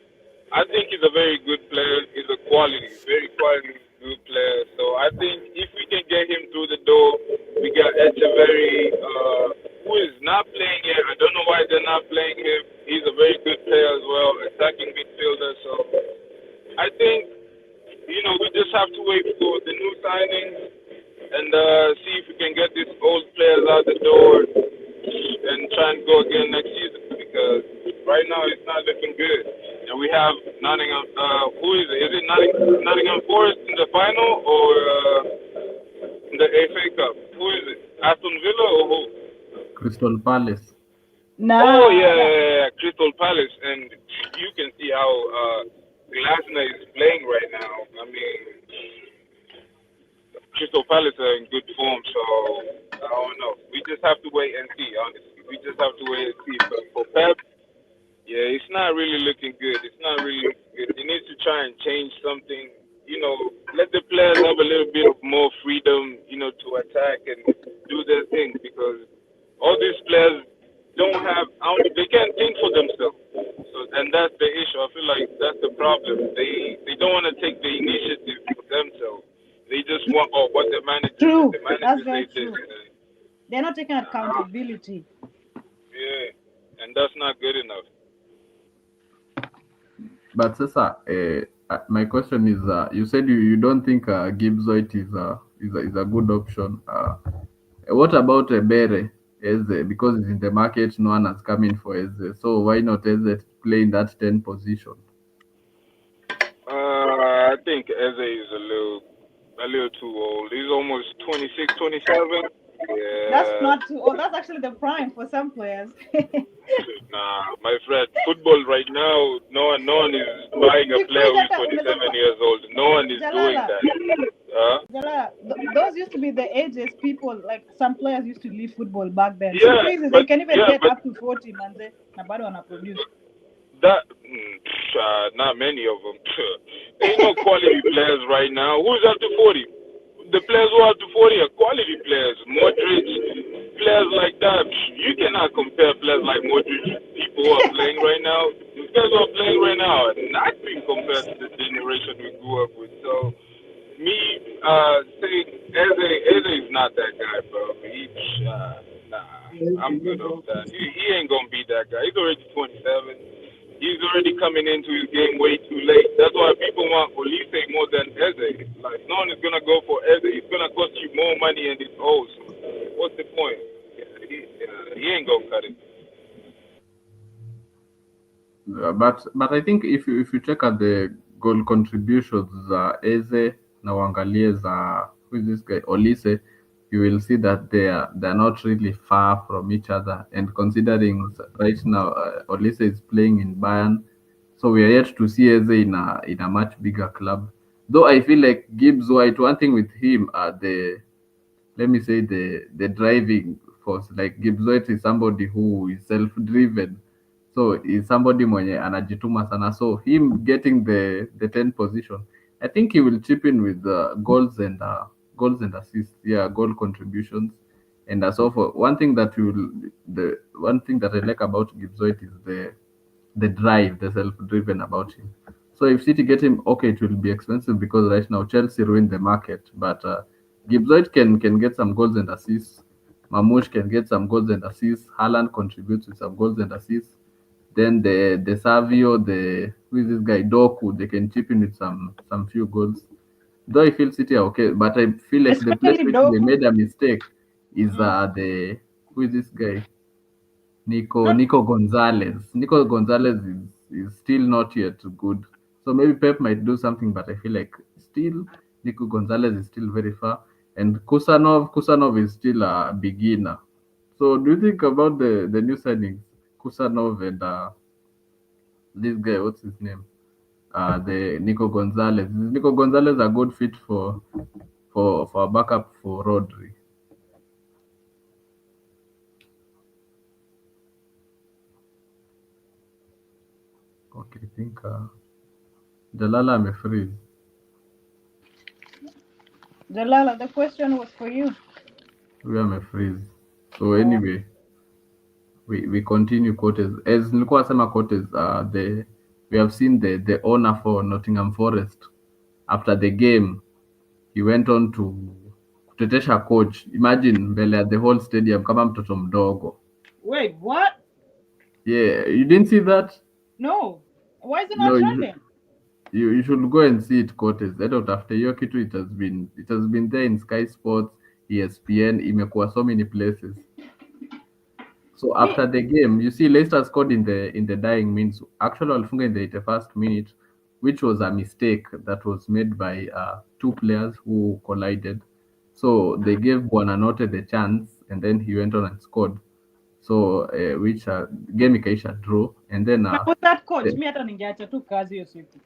I think he's a very good player. He's a very quality, good player. So I think if we can get him through the door, we got Echeverry, who is not playing yet. I don't know why they're not playing him. He's a very good player as well, attacking midfielder. So I think, we just have to wait for the new signings and see if we can get these old players out the door and try and go again next season, because right now it's not looking good. And we have Nottingham. Who is it? Is it Nottingham Forest in the final or in the FA Cup? Who is it? Aston Villa or who? Crystal Palace. No. Oh yeah, Crystal Palace, and you can see how Glasner is playing right now. I mean, Crystal Palace are in good form, so I don't know. We just have to wait and see, honestly. We just have to wait and see. But for Pep, yeah, it's not really looking good. It's not really looking good. He needs to try and change something. Let the players have a little bit of more freedom, to attack and do their thing, because all these players they can't think for themselves. So, and that's the issue. I feel like that's the problem. They don't want to take the initiative for themselves. They just want what the manager. True. The manager That's very true. They're not taking accountability. Yeah, and that's not good enough. But sasa my question is, you said you don't think Gibbs White is a good option. What about Bere Eze? Because he's in the market, no one has come in for Eze. So why not Eze play in that 10 position? I think Eze is a little too old. He's almost 26, 27. Yeah. That's not too old. That's actually the prime for some players. Nah, my friend, football right now, no one is buying a player who's 27 years old. No one is doing that. Those used to be the ages people, like some players used to leave football back then. Yeah, They can even get up to 40 man. Nobody wanna produce. That not many of them. Ain't no quality players right now. Who's up to 40? The players who are up to 40 are quality players. Modric, players like that. You cannot compare players like Modric, people who are playing right now. The players who are playing right now are not being compared to the generation we grew up with. So, me saying Eze is not that guy, bro. Nah, I'm good on that. He ain't gonna be that guy. He's already 27. He's already coming into his game way too late. That's why people want Olise more than Eze. Like, no one is going to go for Eze. It's going to cost you more money and it's old. So what's the point? He ain't going to cut it. But I think if you check at the goal contributions, Eze na uangalie who is this guy, Olise, you will see that they're not really far from each other. And considering right now Olise is playing in Bayern, so we are yet to see Eze in a much bigger club. Though I feel like Gibbs White, one thing with him, the driving force. Like Gibbs White is somebody who is self-driven, so he's somebody mwenye anajituma sana. So him getting the 10 position, I think he will chip in with goals and assists, goal contributions. And so for one thing that I like about Gibbs White is the drive, the self-driven about him. So if City get him, okay, it will be expensive because right now Chelsea ruined the market. But Gibbs White can get some goals and assists. Mamouche can get some goals and assists. Haaland contributes with some goals and assists. Then the Savio, who is this guy, Doku, they can chip in with some few goals. Though I feel City are okay, but I feel like the place which they made a mistake is who is this guy? Nico Gonzalez. Nico Gonzalez is still not yet good. So maybe Pep might do something, but I feel like still Nico Gonzalez is still very far. And Kusanov is still a beginner. So do you think about the new signings? Kusanov and this guy, what's his name? The Nico Gonzalez. Is Nico Gonzalez a good fit for a backup for Rodri? Okay, I think Jalala may freeze. Jalala, the question was for you. We are freeze. So anyway, we continue quotes. As nilikuwa sema quotes, we have seen the owner for Nottingham Forest. After the game, he went on to kutetesha coach. Imagine mbele ya the whole stadium kama mtoto mdogo. Wait, what? Yeah, you didn't see that? No. Why is it not trending? You should go and see it quotes. After hiyo kitu it has been there in Sky Sports, ESPN, imekuwa so many places. So after the game, you see Leicester scored in the dying minutes. Actually, walifunga in the 81st minute, which was a mistake that was made by two players who collided. So they gave Buonanotte the chance, and then he went on and scored. So which game ikaisha draw, and then that coach, me hata ningeacha tu kazi hiyo siku.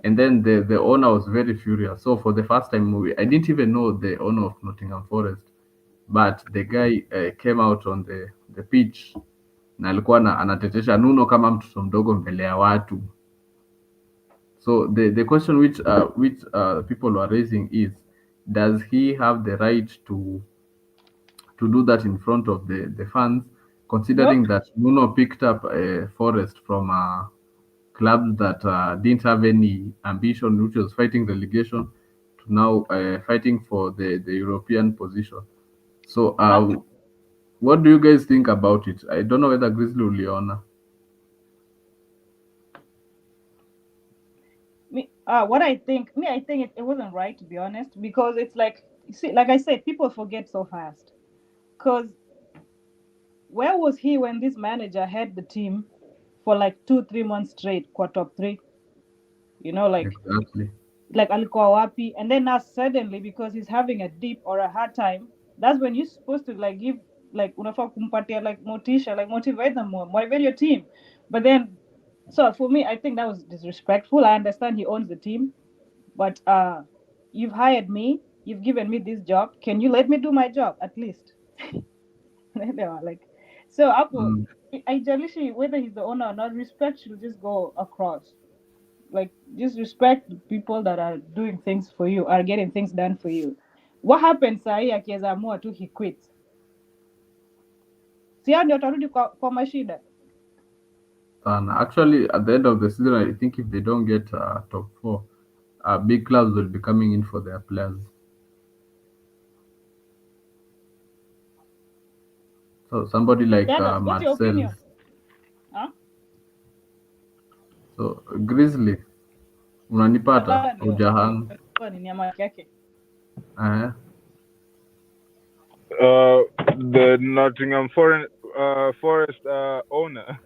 And then the owner was very furious. So for the first time, I didn't even know the owner of Nottingham Forest, but the guy came out on the pitch na alikuwa anatetesha Nuno kama mtoto mdogo mbele ya watu. So the question which people are raising is, does he have the right to do that in front of the fans, considering that Nuno picked up Forest from clubs that didn't have any ambition, which was fighting relegation, to now fighting for the European position. So what do you guys think about it? I don't know whether Grizzly will Leona. what I think, it wasn't right, to be honest, because it's like, see, like I said, people forget so fast. Because where was he when this manager had the team for like 2-3 months straight, kwa top 3? You know, Exactly. like alikuwa wapi? And then now suddenly, because he's having a dip or a hard time, that's when you're supposed to like give, like unafaa kumpatia like motisha, like motivate them more, motivate your team. But then, so for me, I think that was disrespectful. I understand he owns the team, but you've hired me, you've given me this job. Can you let me do my job at least? They were like, so Apple, haijalishi whether he's the owner or not, respect should just go across. Like, just respect the people that are doing things for you, are getting things done for you. What happens sahi akiweza amua tu he quits? Si hao ndio watarudi kwa mashida. Actually, at the end of the season, I think if they don't get top 4, big clubs will be coming in for their players. So somebody like what's your opinion? Marcel. So Grizzly, unanipata ujahang? Ni nyama yake. The Nottingham Forest owner.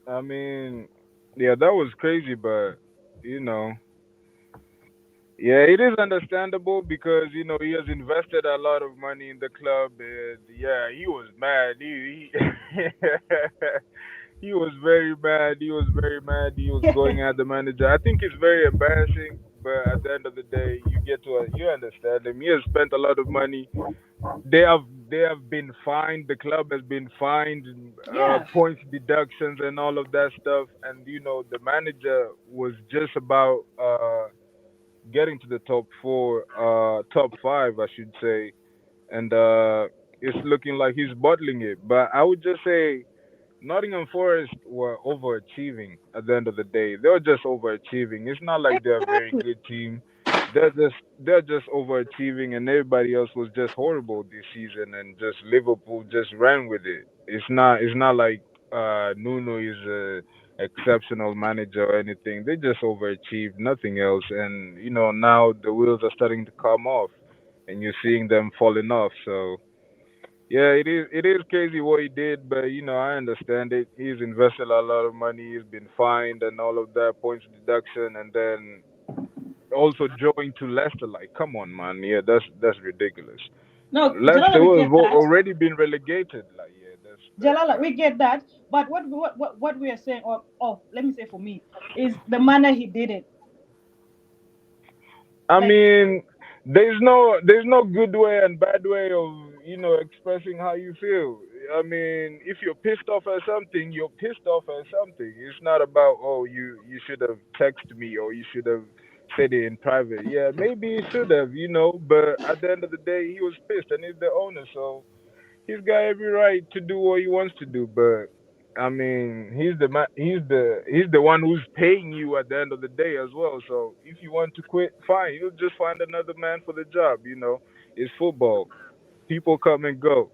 I mean, yeah, that was crazy, but you know, yeah, it is understandable because you know he has invested a lot of money in the club, and yeah, he was mad. He he was very mad. He was very mad. He was going at the manager. I think it's very embarrassing, but at the end of the day, you understand him. He has spent a lot of money. They have been fined. The club has been fined, points deductions and all of that stuff. And you know, the manager was just about getting to the top 5, I should say, and it's looking like he's bottling it. But I would just say Nottingham Forest were overachieving at the end of the day. They were just overachieving. It's not like they're a very good team. They're just overachieving, and everybody else was just horrible this season, and just Liverpool just ran with it. It's not like Nuno is a exceptional manager or anything. They just overachieved, nothing else. And you know, now the wheels are starting to come off, and you're seeing them falling off. So yeah, it is crazy what he did, but you know, I understand it. He's invested a lot of money. He's been fined and all of that, points deduction, and then also joined to Leicester. Like, come on, man. Yeah, that's ridiculous. No, Leicester was already been relegated. Like, yeah, that's Jalala, we get that. But what we are saying, or let me say for me, is the manner he did it. I mean, there's no good way and bad way of, you know, expressing how you feel. I mean, if you're pissed off at something, you're pissed off at something. It's not about, oh, you should have texted me or you should have said it in private. Yeah, maybe he should have, you know, but at the end of the day, he was pissed and he's the owner, so he's got every right to do what he wants to do. But I mean, he's the one who's paying you at the end of the day as well. So if you want to quit, fine. You'll just find another man for the job. You know, it's football. People come and go.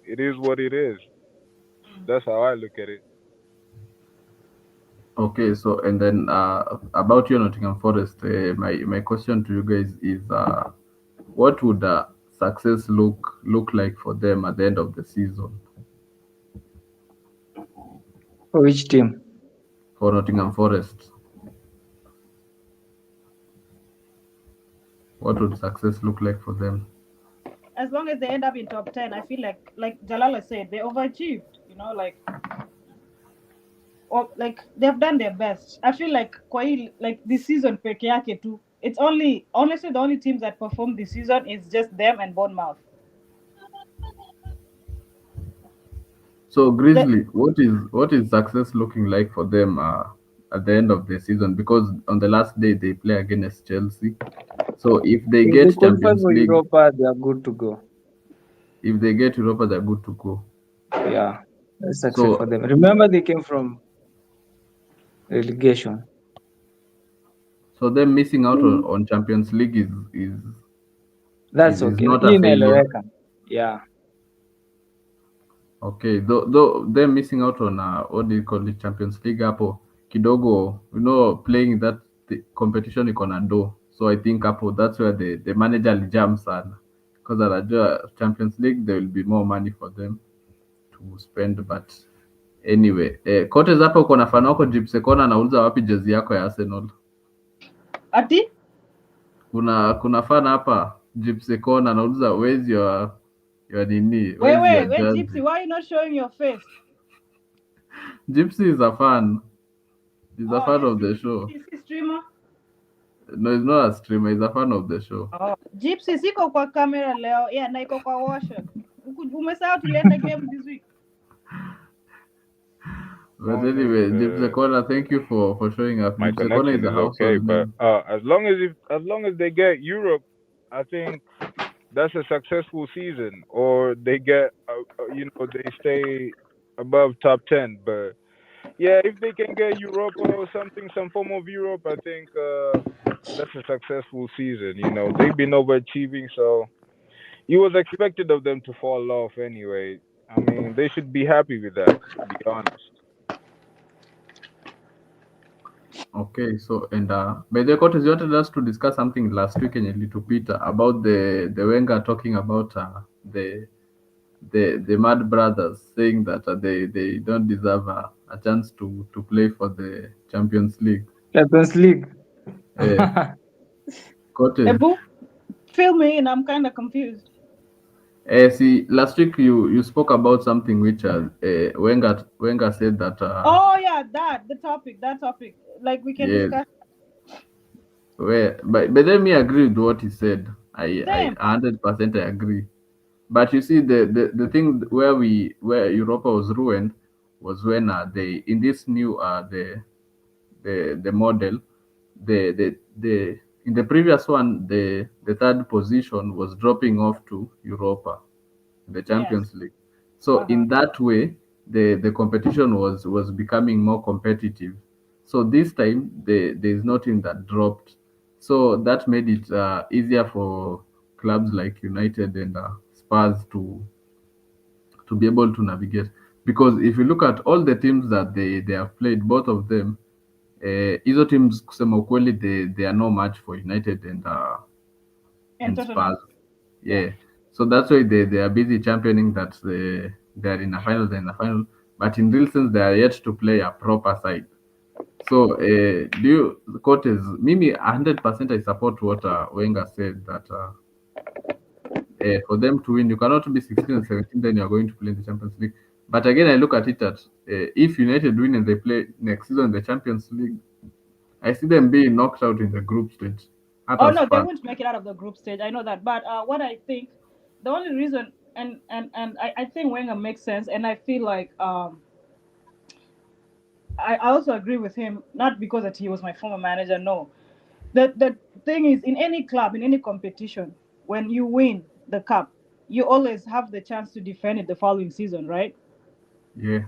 It is what it is. That's how I look at it. Okay, so and then about your Nottingham Forest, my question to you guys is, what would success look like for them at the end of the season? For which team? For Nottingham Forest. What would success look like for them? As long as they end up in top 10, I feel like Jalala said, they overachieved. You know, or they've done their best. I feel like this season peke yake too. It's honestly the only teams that performed this season is just them and Bournemouth. So Grizzly, what is success looking like for them at the end of the season? Because on the last day they play against Chelsea. So if they get Champions League, Europa, they are good to go. If they get Europa, they're good to go. Yeah, that's success for them. Remember, they came from relegation. So them missing out on Champions League is that's okay. Not a failure. Yeah. Okay, though them missing out on what do you call it, Champions League hapo kidogo, playing that competition iko na do, so I think hapo that's where the manager alijam sana, because anajua Champions League there will be more money for them to spend. But anyway, Cotes, hapa uko na fan wako Gypsy Kona anauliza wapi jezi yako ya Arsenal? Ati Kuna fan hapa Gypsy Kona anauliza where's your nini? wait, Gypsy, why are you not showing your face? Gypsy is a fan. He's a fan of the show. Is he streamer? No, he's not a streamer. He's a fan of the show. Gypsy, siko kwa camera leo. Yeah, na iko kwa washer. Umesahau tulienda game this week. But anyway, Gypsy Kona, thank you for showing up. My Gypsy Kona connection is okay, but as long as they get Europe, I think that's a successful season. Or they get, they stay above top 10. But yeah, if they can get Europa or something, some form of Europe, I think that's a successful season. They've been overachieving, so it was expected of them to fall off anyway. I mean, they should be happy with that, to be honest. Okay, so and by the way, Cotes, you wanted us to discuss something last week in Little Peter about the Wenger talking about the Mad Brothers, saying that they don't deserve a chance to play for the Champions League. Champions League. Cotes, Fill me in. I'm kind of confused. see, last week you spoke about something which Wenger said that. That topic. Like we can discuss. But then me agree with what he said. I 100% I agree. But you see, the thing where Europa was ruined was when they in this new the model, the in the previous one the third position was dropping off to Europa, the Champions League. So in that way, the competition was becoming more competitive. So this time there is nothing that dropped. So that made it easier for clubs like United and Spurs to be able to navigate. Because if you look at all the teams that they have played, both of them, hizo teams kusema ukweli they are no match for United and Spurs. Yeah. So that's why they are busy championing that they are in a final, but in real sense they are yet to play a proper side. So Cotes, mimi 100% I support what Wenger said, that for them to win, you cannot be 16 and 17, then you are going to play in the Champions League. But again, I look at it that if United win and they play next season in the Champions League, I see them being knocked out in the group stage. They won't make it out of the group stage. I know that. But what I think, the only reason, and I think Wenger makes sense, and I feel like I also agree with him, not because that he was my former manager, no. The thing is, in any club, in any competition, when you win the cup, you always have the chance to defend it the following season, right? Yeah.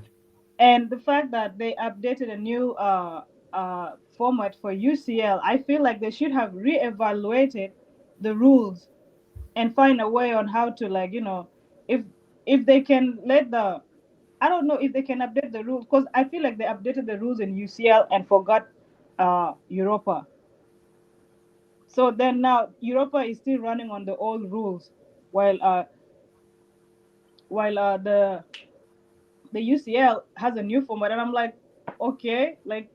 And the fact that they updated a new format for UCL, I feel like they should have reevaluated the rules and find a way on how to, if they can I don't know if they can update the rules, because I feel like they updated the rules in UCL and forgot Europa. So then now Europa is still running on the old rules, while the UCL has a new format, and I'm like, okay, like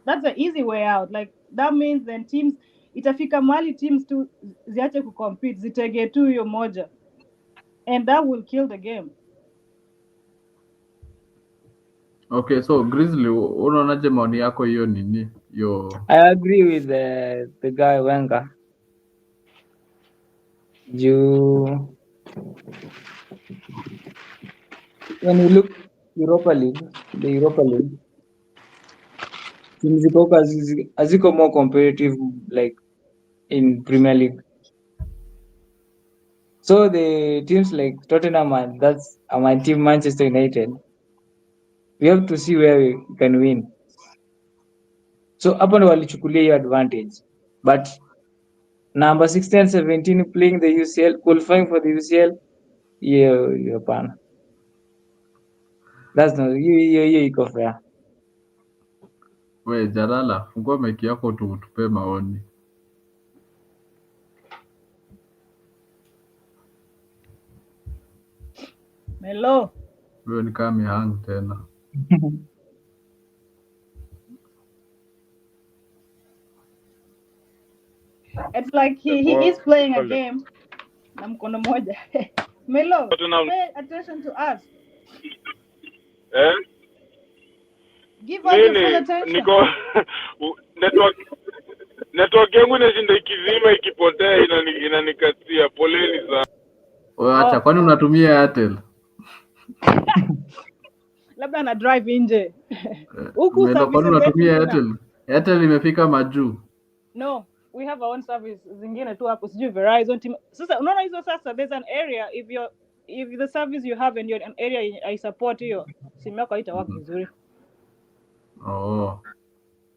that's an easy way out. Like that means then teams itafika mali teams tu ziache kucompete, zitege tu hiyo moja, and that will kill the game. Okay, so Grizzly, unaonaje maoni yako hiyo nini? I agree with the guy Wenger. When you look the Europa League, teams haziko more competitive like in Premier League. So the teams like Tottenham and that's my team Manchester United, we have to see where we can win. So hapo ndo walichukulia hiyo advantage, but number 16 and 17 playing the UCL, qualifying for the UCL, hiyo hapana. That's not hiyo iko fair. We Jalala, fungua mic yako tupe maoni. Melo. Wewe ni kama mihang tena. It's like he is playing a game. Na mkono moja. Melo, pay attention to us. Give us your full attention. Niko network yangu inashinda ikizima ikipotea inanikatia. Poleni sana. Wewe acha, kwani unatumia Airtel? Labda ana drive nje. Huku Melo, kwani unatumia Airtel? Airtel imefika majuu. No, we have our own service zingine tu hapo, sijui Verizon team. Sasa unaona hizo sasa, there's an area if the service you have and you're an area I support hiyo, simu yako haitawaka vizuri. Oh.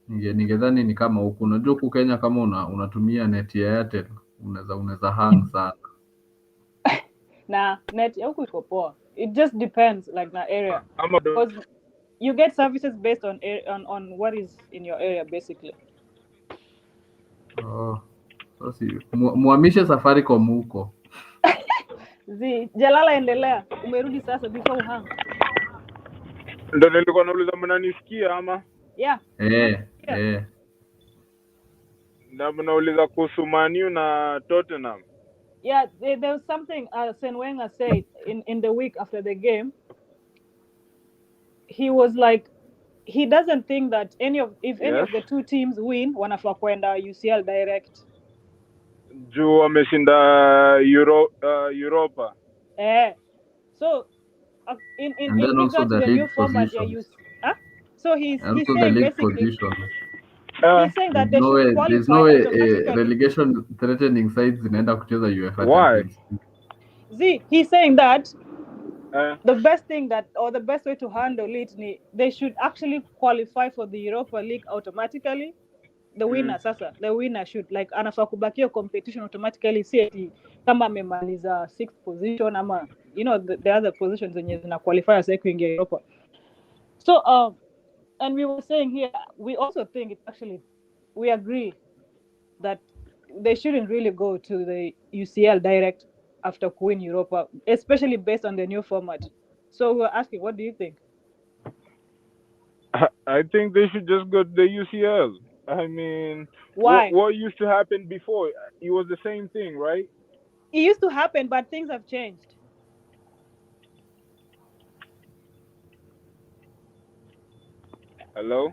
Ningedhani ni kama huku. Unajua huku Kenya kama unatumia net ya Airtel, unaweza hang sana. Na net ya huku iko poa. It just depends like na area. Because you get services based on what is in your area basically. Oh. So muhamishe Safaricom huko. Jalala, endelea. Umerudi sasa before uhang. Ndio nilikuwa nauliza mnanisikia ama? Yeah. Na mnauliza kuhusu Man U na Tottenham. Yeah, there was something Arsene Wenger said in the week after the game. He was like, he doesn't think that any of the two teams win, wanafaa kwenda UCL direct. Juu wameshinda Europa. So in regards to the new format they use. So he's saying basically he's saying that they should qualify. There's no way relegation threatening sides zinaenda kucheza UEFA. Why? He's saying that the best thing the best way to handle it, they should actually qualify for the Europa League automatically. The winner the winner should like anafaa kubakia competition automatically, si eti kama amemaliza 6th position ama the other positions zenye zina qualify as kuingia Europa. So and we were saying here, we also think we agree that they shouldn't really go to the UCL direct after winning Europa, especially based on the new format. So we were asking, what do you think? I think they should just go to the UCL. I mean, why? What used to happen before? It was the same thing, right? It used to happen, but things have changed. Hello,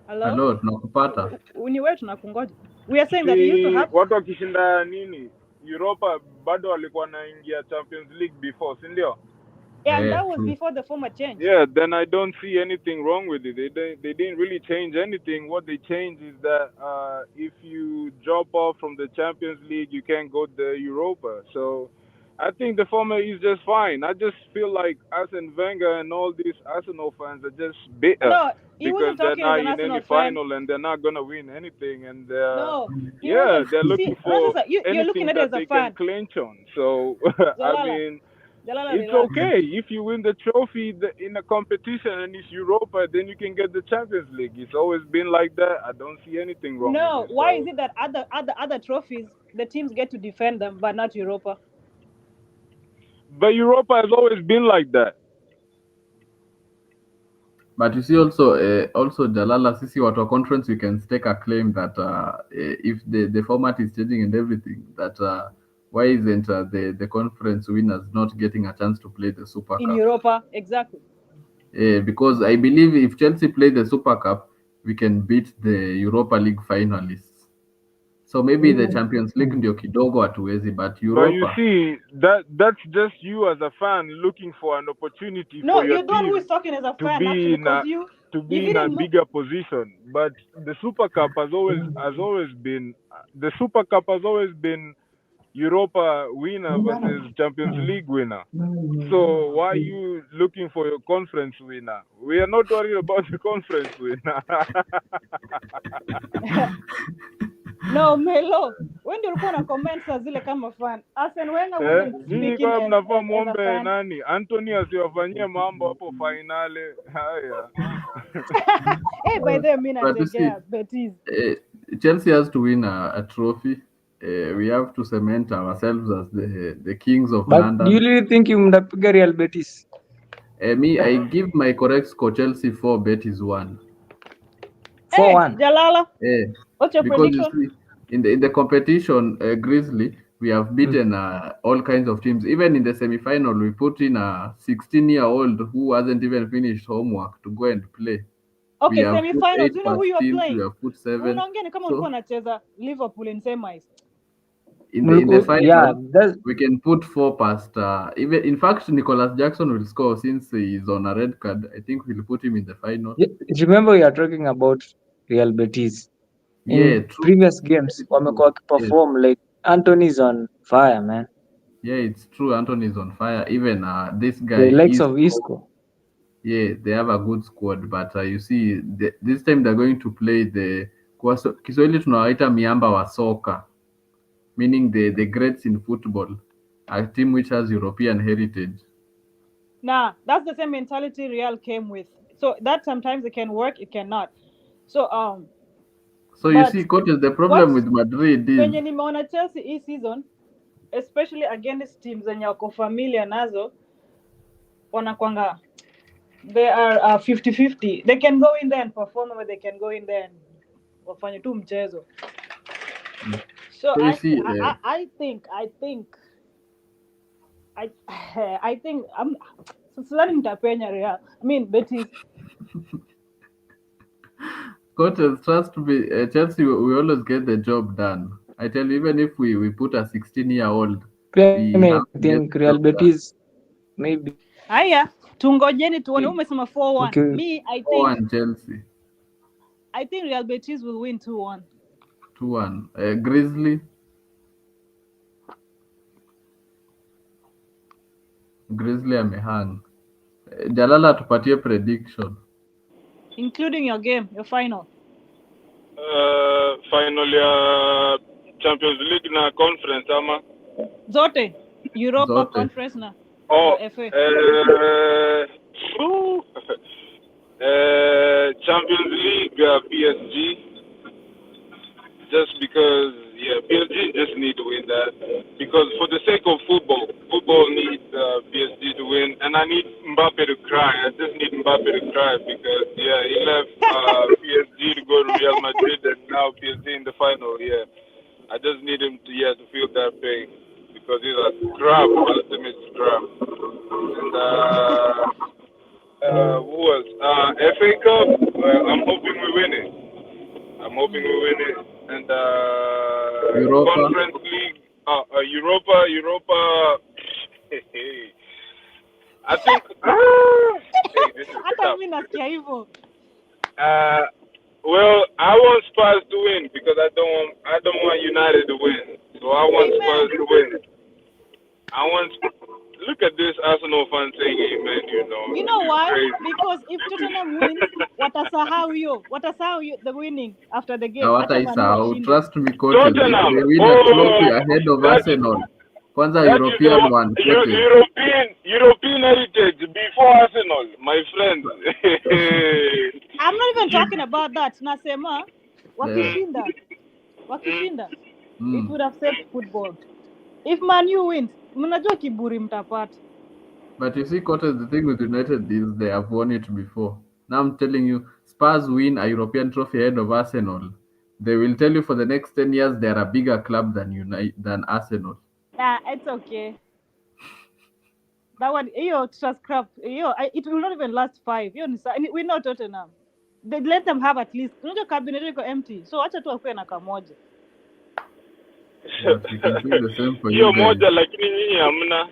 tunakupata. Uniwe tunakungoja. We are saying that it used to happen. Watu wakishinda nini? Europa bado walikuwa naingia Champions League before, si ndio? Yeah, and that was before the format changed. Yeah, then I don't see anything wrong with it. They didn't really change anything. What they changed is that if you drop off from the Champions League, you can't go to the Europa. So I think the format is just fine. I just feel like Arsene Wenger and all these Arsenal fans are just bitter. No, because they're not in any final and they're not going to win anything. And they're looking for anything that they can clinch on. So, I mean, it's okay. If you win the trophy in a competition and it's Europa, then you can get the Champions League. It's always been like that. I don't see anything wrong with it. Why is it that other trophies, the teams get to defend them, but not Europa? But Europa has always been like that. But you see also Jalala, sisi watu wa conference, we can stake a claim that if the format is changing and everything, that why isn't the conference winners not getting a chance to play the Super Cup? In Europa, exactly. Because I believe if Chelsea play the Super Cup, we can beat the Europa League finalists. So maybe the Champions League ndio kidogo hatuwezi, but Europa. But you see, that's just you as a fan looking for an opportunity for your team who is talking as a fan, to be in a bigger position. But the Super Cup has always been Europa winner versus Champions League winner. So why are you looking for your conference winner? We are not worried about the conference winner. No, Melo, when you ulikuwa na comments zile kama fan, Arsene Wenger wasn't speaking kama mnafaa muombe nani? Anthony asiwafanyie mambo hapo finale. Haya. Hey, by the way, mimi But you see, nategea Betis. Chelsea has to win a trophy. We have to cement ourselves as the kings of But London. do you really think you mtapiga Real Betis? Me, I give my correct score Chelsea 4, Betis 1. 4-1. Jalala, what's your Because you prediction? see, in the competition, Grizzly, we have beaten all kinds of teams. Even in the semi-final, we put in a 16-year-old who hasn't even finished homework to go and play. Okay, We have put semi-finals. 8 Do you know who past you are teams. playing? We have put 7. Unaongea ni kama ulikuwa unacheza Liverpool in semis. In the final, Yeah, we can put 4 past. Even in fact, Nicholas Jackson will score since he's on a red card. I think we'll put him in the final. remember we are talking about Real Betis. In Yeah, true. previous games, It's wamekuwa true. perform like Anthony's on fire, man. Yeah, it's true. Anthony is on fire. Even this guy, The likes of Isco. yeah, they have a good squad. But you see, this time they're going to play Kiswahili tunawaita miamba wa soka, meaning the greats in football, a team which has European heritage. Nah, that's the same mentality Real came with. So that sometimes it can work, it cannot. So So you see, coach, the problem with Madrid is when nimeona Chelsea this season, especially against teams zenye wako familiar nazo, wanakwanga they are 50-50. They can go in there and perform, or they can go in there and wafanye tu mchezo. So you see, I think I'm sidhani mtapenya Real. I mean Betis. Coaches, trust me, Chelsea, we always get the job done. I tell you, even if we put a 16-year-old, I think Real Betis maybe. Haya, tungojeni tuone. Umesema 4-1. Okay. Me, I think 4-1 Chelsea. I think Real Betis will win 2-1. 2-1. Grizzly. Grizzly amehang. Jalala tupatie prediction. Including your game, your final. Final ya Champions League na conference ama Zote. Europa Zote. Conference na. FA. Champions League PSG. Just because, PSG just need to win that. Because for the sake of football needs PSG to win. And I need Mbappe to cry. I just need Mbappe to cry because, he left PSG to go to Real Madrid and now PSG in the final, I just need him to feel that pain. Because he's a scrub, ultimate scrub. And, who else? FA Cup, I'm hoping we win it. And Europa. Conference League, Europa. I think. This is Hata mimi nasikia hivyo. Well, I want Spurs to win because I don't want United to win. So I want Spurs to win. Look at this Arsenal fan saying amen, You know why? Crazy. Because if Tottenham wins, watasahau the winning after the game. Trust me, coaches. They win a trophy ahead of Arsenal. Kwanza European one. European heritage before Arsenal, my friend. I'm not even talking about that. Nasema wakishinda. It would have saved football. If Man U wins, mnajua kiburi mtapata. But you see, coaches, the thing with United is they have won it before. Now I'm telling you, Spurs win a European trophy ahead of Arsenal. They will tell you for the next 10 years they are a bigger club than Arsenal. It's okay. That one, trust crap. It will not even last 5. We know Tottenham. They let them have at least. Unajua cabinet iko empty. So acha tu akue na kamoja. But we can do the same for you Hiyo guys. moja lakini nyinyi hamna.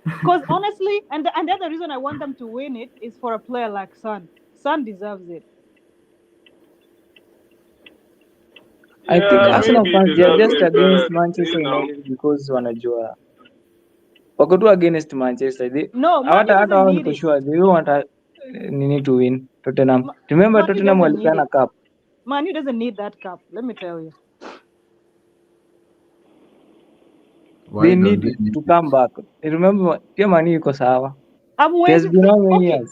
Because honestly, and the other reason I want them to win it is for a player like Son. Son deserves it. I think Arsenal fans they are just against but, Manchester United because wanajua wako tu against Manchester. Hata wao niko sure they want nini to win Tottenham. Remember Tottenham walipeana cup. Man U doesn't need that cup, let me tell you. They need to come back. Remember pia Man U iko sawa. It has been how many years?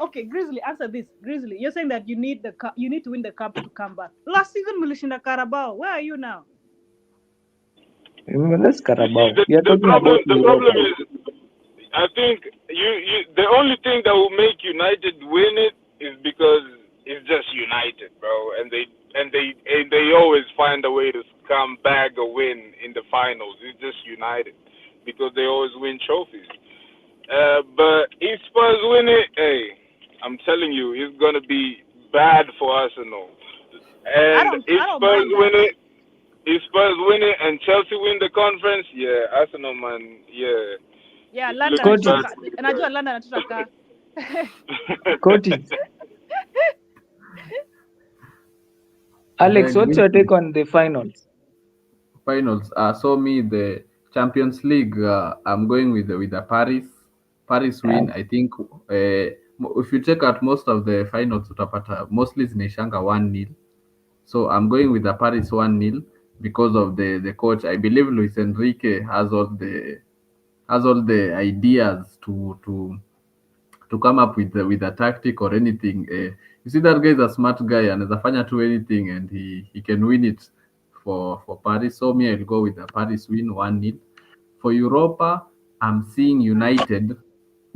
Okay, Grizzly, answer this. Grizzly, you're saying that you need the cup, you need to win the cup to come back. Last season, Milishinda Carabao. Where are you now? Remember, that's Carabao. The problem is, I think you the only thing that will make United win it is because it's just United, bro, and they always find a way to come back a win in the finals. It's just United because they always win trophies. But if Spurs win it, hey, I'm telling you, it's gonna be bad for Arsenal. And if Spurs win it and Chelsea win the conference, yeah, Arsenal, man, yeah. Yeah, London. Najua London anataka. Scotty. Alex, what's your take on the finals? So me, the Champions League, I'm going with the Paris win. I think if you check out most of the finals, utapata mostly zinaishanga 1-0. So I'm going with the Paris 1-0 because of the coach. I believe Luis Enrique has all the ideas to come up with a tactic or anything. You see, that guy is a smart guy and anaweza to anything, and he can win it for Paris. So me, I'll go with the Paris win 1-0. For Europa, I'm seeing United.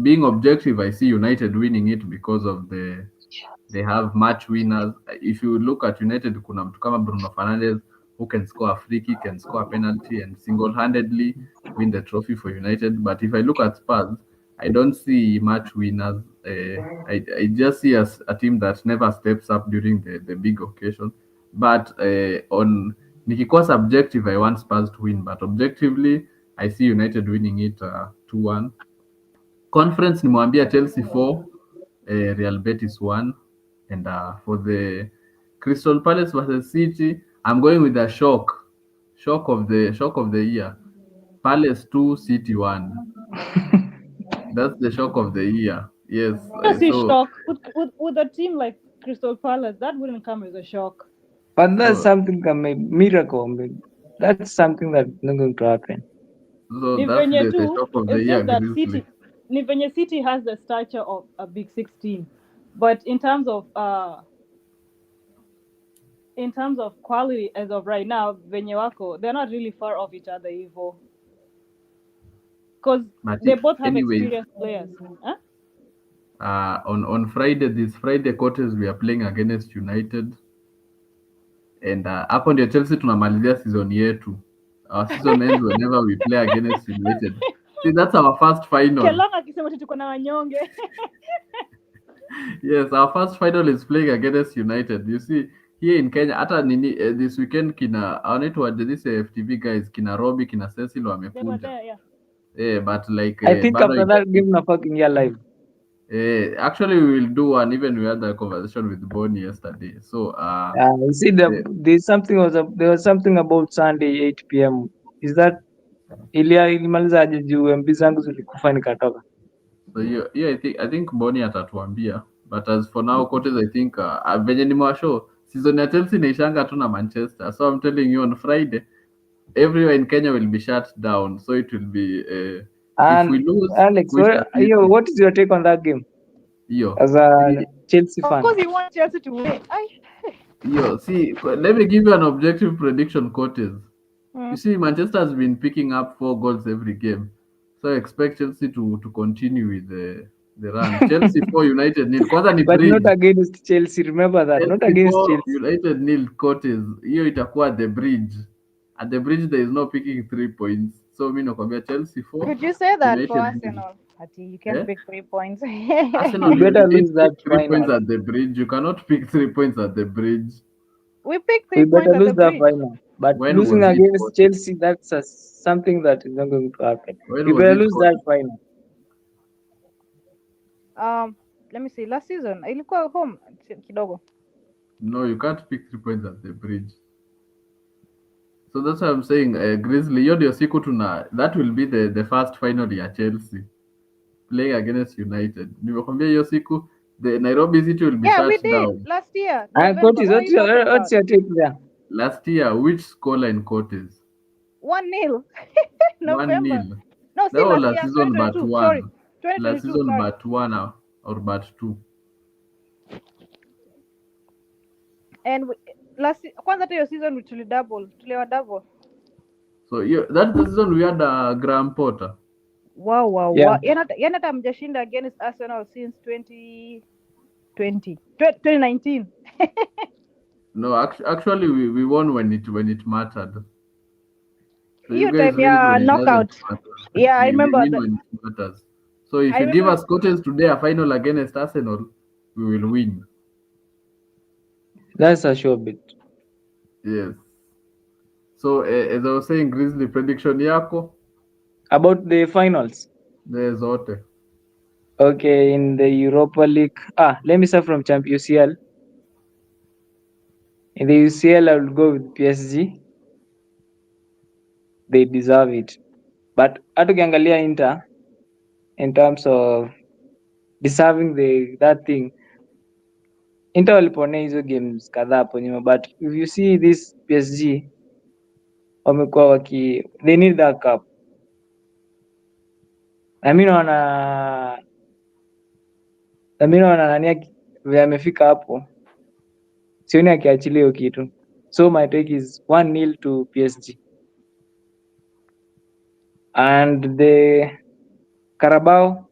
Being objective, I see United winning it because of they have match winners. If you look at United, kuna mtu kama Bruno Fernandes who can score a free kick and score a penalty and single-handedly win the trophy for United. But if I look at Spurs, I don't see match winners. I just see a team that never steps up during the big occasion. But on nikikuwa subjective, I want Spurs to win. But objectively, I see United winning it 2-1. Conference nimwambia Chelsea 4, Real Betis 1. And for the Crystal Palace versus City, I'm going with the shock of the year. Palace 2, City 1. That's the shock of the year. Yes. Shock with a team like Crystal Palace, that wouldn't come as a shock. But that's something a miracle. That's something that's not going to happen. So that's the shock of the year. City has the stature of a Big 16, but in terms of quality as of right now, venye wako, they're not really far off each other, Evo. Because they both have experienced players. Huh? On Friday, this Friday quarters, we are playing against United. And hapo ndio Chelsea tunamalizia season yetu. Our season ends whenever we play against United. See, that's our first final. Yes, our first final is playing against United. You see, here in Kenya, hata nini this weekend wanaitwa this FTV guys, kina Robbie, kina Cecil wamekuja. But like I think after that game na fucking year live. Actually, we will do one. Even we had a conversation with Bonnie yesterday. So you see, there was something about Sunday 8 p.m. Is that ilimaliza aje juu MB zangu zilikufa nikatoka? So yeah, I think Bonnie atatuambia. But as for now, coaches, I think venye nimewashow season ya Chelsea inaishanga tu na Manchester. So I'm telling you, on Friday, everywhere in Kenya will be shut down. So it will be and if we lose, Alex, what is your take on that game? As a Chelsea fan. Of course, you want Chelsea to win. See, let me give you an objective prediction, coaches. You see, Manchester has been picking up 4 goals every game. So I expect Chelsea to continue with the run. Chelsea 4, United nil. But not against Chelsea. Remember that. Not against Chelsea. United nil, coaches. Hiyo itakuwa the bridge. At the bridge, there is no picking 3 points. So mimi nakwambia Chelsea 4. Could you say that for Arsenal? You can pick 3 points. Arsenal, you better lose that 3 points at the bridge. You cannot pick 3 points at the bridge. We picked 3 points at the bridge. You better lose that final. But losing against Chelsea, that's something that is not going to happen. You better lose that final. Let me see. Last season, ilikuwa home kidogo. No, you can't pick 3 points at the bridge. So that's what I'm saying. Grizzly, that will be the first final ya Chelsea playing against United. Nimekwambia hiyo siku the Nairobi City will be shut down. Yeah, we did last year. What's your take there? Last year, which scoreline, coaches? 1-0. 1-0. No, that was last season, but 1. last 2022 season sorry. but 1 or but 2. And kwanza hata hiyo season tuliwa double. So that's the season we had Graham Potter. Wow. Yeah. Yana hata mjashinda against Arsenal since 2019. No, actually we won when it mattered. So Hiyo you guys time win ya when it doesn't knockout. matter. Yeah, I We remember win that. when it matters. So if I you give remember- us Scotters today a final against Arsenal, we will win. That's a sure bit. Yes. So as I was saying, Grizzly prediction yako About the finals. zote. Okay, in the Europa League. Let me start from UCL. In the UCL, I will go with PSG. They deserve it. But hata ukiangalia Inter in terms of deserving that thing, Inter waliponea hizo games kadhaa hapo nyuma, but if you see this PSG wamekuwa they need that cup. Na mimi naona nani vile amefika hapo, sioni akiachilia hiyo kitu. So my take is 1-0 to PSG. And the Carabao,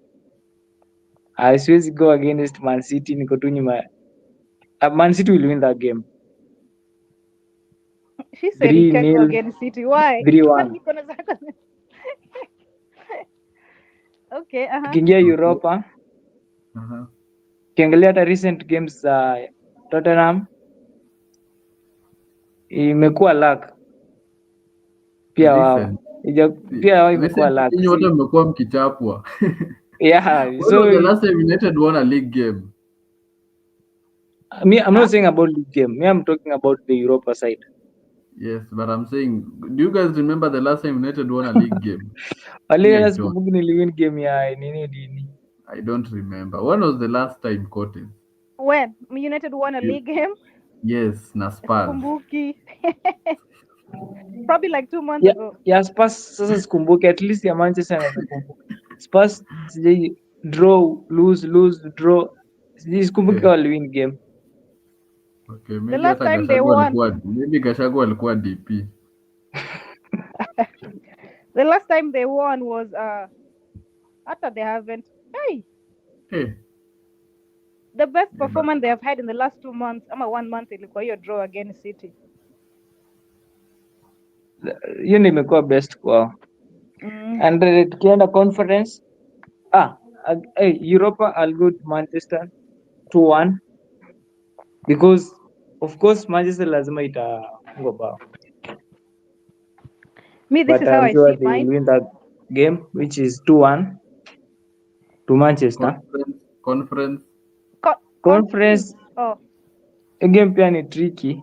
I siwezi go against Man City, niko tu nyuma. Man City will win that game. She said he can't go 3-0, against City. Why? 3-1. Okay, Tukiingia Europa, ukiangalia hata recent games za Tottenham imekuwa luck pia wao. Pia wao imekuwa luck. Ninyi wote mmekuwa mkichapwa. Yeah, When so was the last time United won a league game? I'm not saying about league game. Me, I'm talking about the Europa side. Yes, but I'm saying, do you guys remember the last time United won a league game? Wale sikumbuki niliwin game ya nini. I don't remember. When was the last time, Cote? When United won a league game? Yes, na Spurs. Sikumbuki. Probably like 2 months ago. Yeah, Spurs sasa sikumbuki, at least ya Manchester nakumbuka. Spurs sijai draw, lose, draw. Sijai sikumbuki wali win game. Okay, maybe The last time they won. Maybe Gachagua alikuwa DP. The last time they won was after they haven't. Hey. The best performance they have had in the last 2 months, 1 month ilikuwa hiyo draw against City. Hiyo ndio imekuwa best kwao. And tukienda conference, Europa, I'll go to Manchester 2-1 because of course Manchester lazima itafunga bao. Me, this But is how I sure see they will mine. win that game, which is 2-1 to Manchester. Conference. Oh. Game pia ni tricky,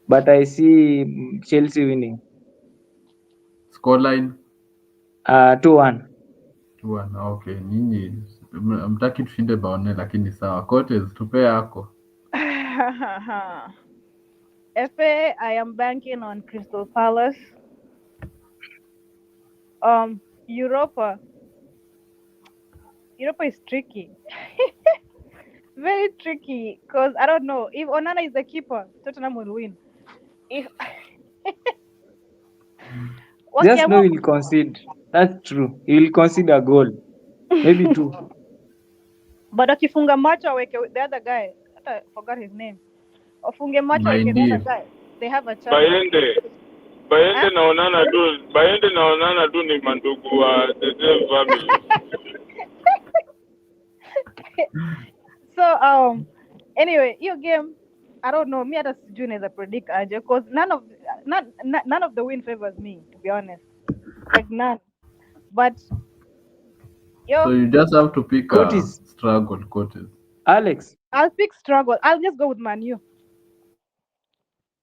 but I see Chelsea winning. Scoreline? 2-1. 2-1. Okay, nyinyi mtaki tushinde bao 4 lakini sawa. Cotes, tupe yako. FA, I am banking on Crystal Palace. Europa is tricky. Very tricky because I don't know if Onana is the keeper, Tottenham will win. Just know he'll concede. That's true. He will concede a goal, maybe 2. But akifunga macho aweke the other guy, I forgot his name. Afunge macho aweke the other guy. They have a chance. Bayende na Onana tu ni mandugu wa the same family. So anyway, your game, I don't know. Me hata sijui naweza predict aje because none of the win favors me, to be honest. Like none. But so you just have to pick a struggle, Cotes. Alex, I'll pick struggle. I'll just go with Man U.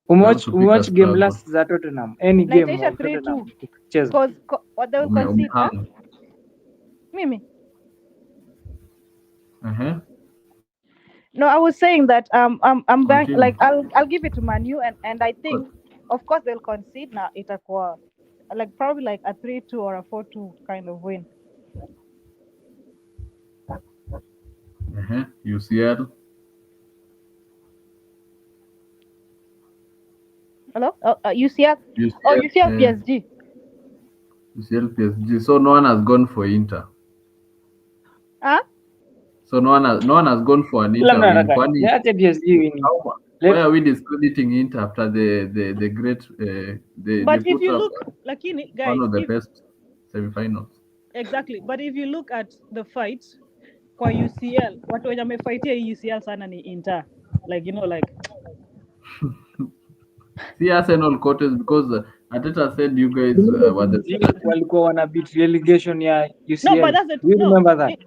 Watch game last za Tottenham. Any game of Tottenham. Because what they will concede. Mimi. No, I was saying that I'm like I'll give it to Man U and I think of course they'll concede now itakuwa like probably like a 3-2 or a 4-2 kind of win. UCL. Hello? UCL? Oh, UCL, UCL PSG. UCL PSG. So no one has gone for Inter. Huh? So no one has gone for an Kila Inter mtu win. anataka Kwani niache PSG win. why are we discrediting Inter after the great they But if put you up look, lakini guys, one of the if, best semifinals. exactly. But if you look at the fights kwa UCL, watu wenye wamefightia hii UCL sana ni Inter. Like, you know, like See Arsenal quotes because Ateta said you guys were the better team. walikuwa wana beat relegation ya UCL. no, but that's the Do you remember that?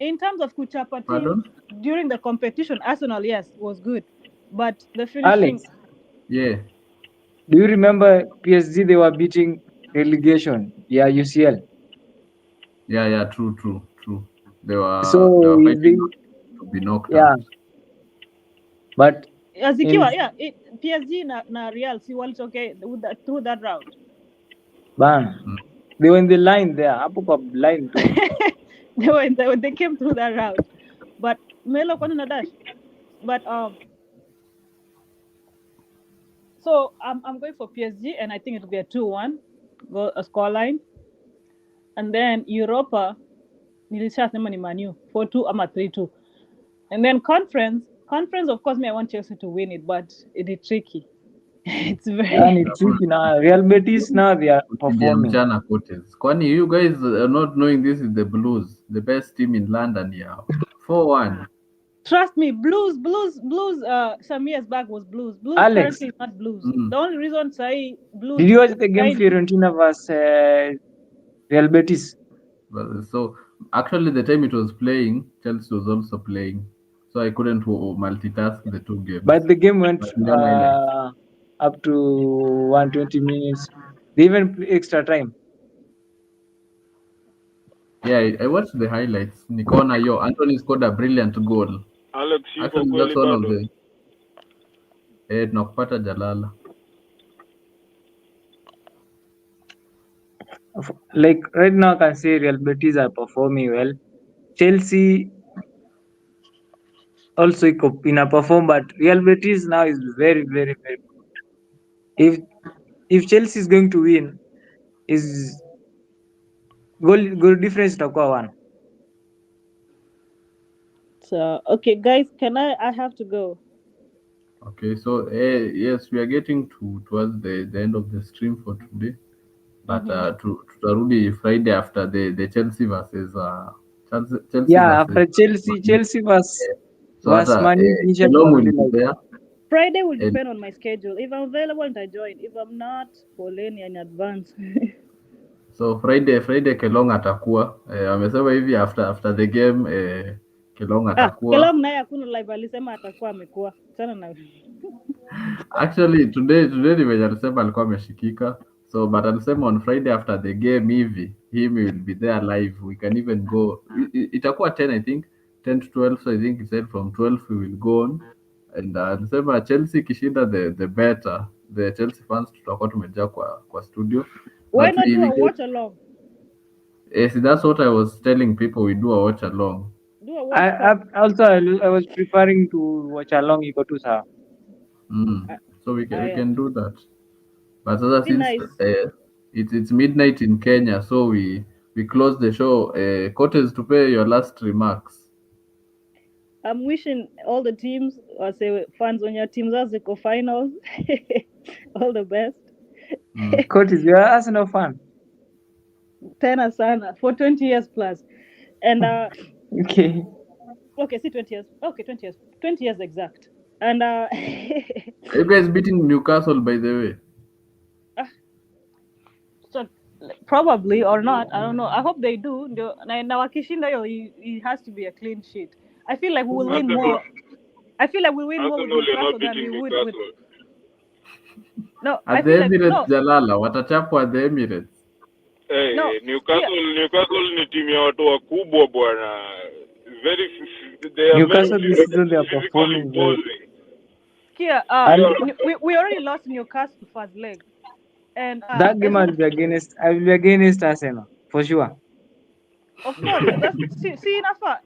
in terms of kuchapa Pardon? teams during the competition, Arsenal, yes, was good. But the finishing, Alex, Yeah. do you remember PSG they were beating relegation ya UCL? Yeah, true. They were So fighting to be knocked yeah. out. But zikiwa PSG na Real si walitokea through that route. bana, they were in the line there. Hapo kwa line tu. they came through that route. But Melo kwani na dash. But so I'm going for PSG and I think it'll be a 2-1 a scoreline. And then Europa nilishasema ni Manu 4-2 ama 3-2. And then conference of course I want Chelsea to win it, but it is tricky. It's very tricky now. Real Betis now they are performing. Mchana quotes. Kwani you guys are not knowing this is the Blues, the best team in London here. 4-1. Trust me, Blues. Some years back was Blues. Blues Alex. currently not Blues. The only reason say Blues. Did you watch the game Fiorentina versus Real Betis? Well, so actually the time it was playing, Chelsea was also playing. So I couldn't multitask the two games. But the game went up to 120 minutes. They even play extra time. Yeah, I watched the highlights. Nikona Anthony scored a brilliant goal. Alex, actually that's one of the tunakupata Jalala. Like right now I can say Real Betis are performing well. Chelsea also in a perform, but Real Betis now is very, very, very good. If Chelsea is going to win, is goal difference itakuwa 1. So okay, guys, I have to go. Okay, so yes, we are getting towards the end of the stream for today. But tutarudi Friday after the Chelsea versus Chelsea. Yeah, after Chelsea versus Man U. Friday will depend on my schedule. If I'm available, I join. If I'm not, poleni in advance. So Friday Kelong atakuwa amesema hivi after the game Kelong atakuwa. Kelong naye hakuna live, alisema atakuwa amekuwa. Sana na Actually today ni alisema alikuwa ameshikika. So but alisema on Friday after the game hivi him will be there live. We can even go. Itakuwa 10 I think 10 to 12, so I think he said from 12 we will go on. And alisema Chelsea kishinda the better. The Chelsea fans tutakuwa tumejaa kwa studio. Why not do a watch along? Yes, that's what I was telling people. We do a watch along. Do a watch I was preparing to watch along. You go to sir. So we can do that. But since it's midnight in Kenya, so we close the show. Cotes, to pay your last remarks. I'm wishing all the teams, or say fans on your teams as the finals, all the best. Cotes, you are Arsenal fan. Tena sana for 20 years plus, and okay, see 20 years. Okay, 20 years exact. And you guys beating Newcastle, by the way. So probably or not, I don't know. I hope they do. Now Kishinda, it has to be a clean sheet. I feel like we will win more. I feel like we win more with Newcastle than we would with. No, at the Emirates, Jalala, watachapwa at the Emirates. Hey, no, Newcastle ni timu ya watu wakubwa bwana. Newcastle this season they are performing well. We already lost Newcastle first leg, and that game I will be against Arsenal for sure. Of course, see enough.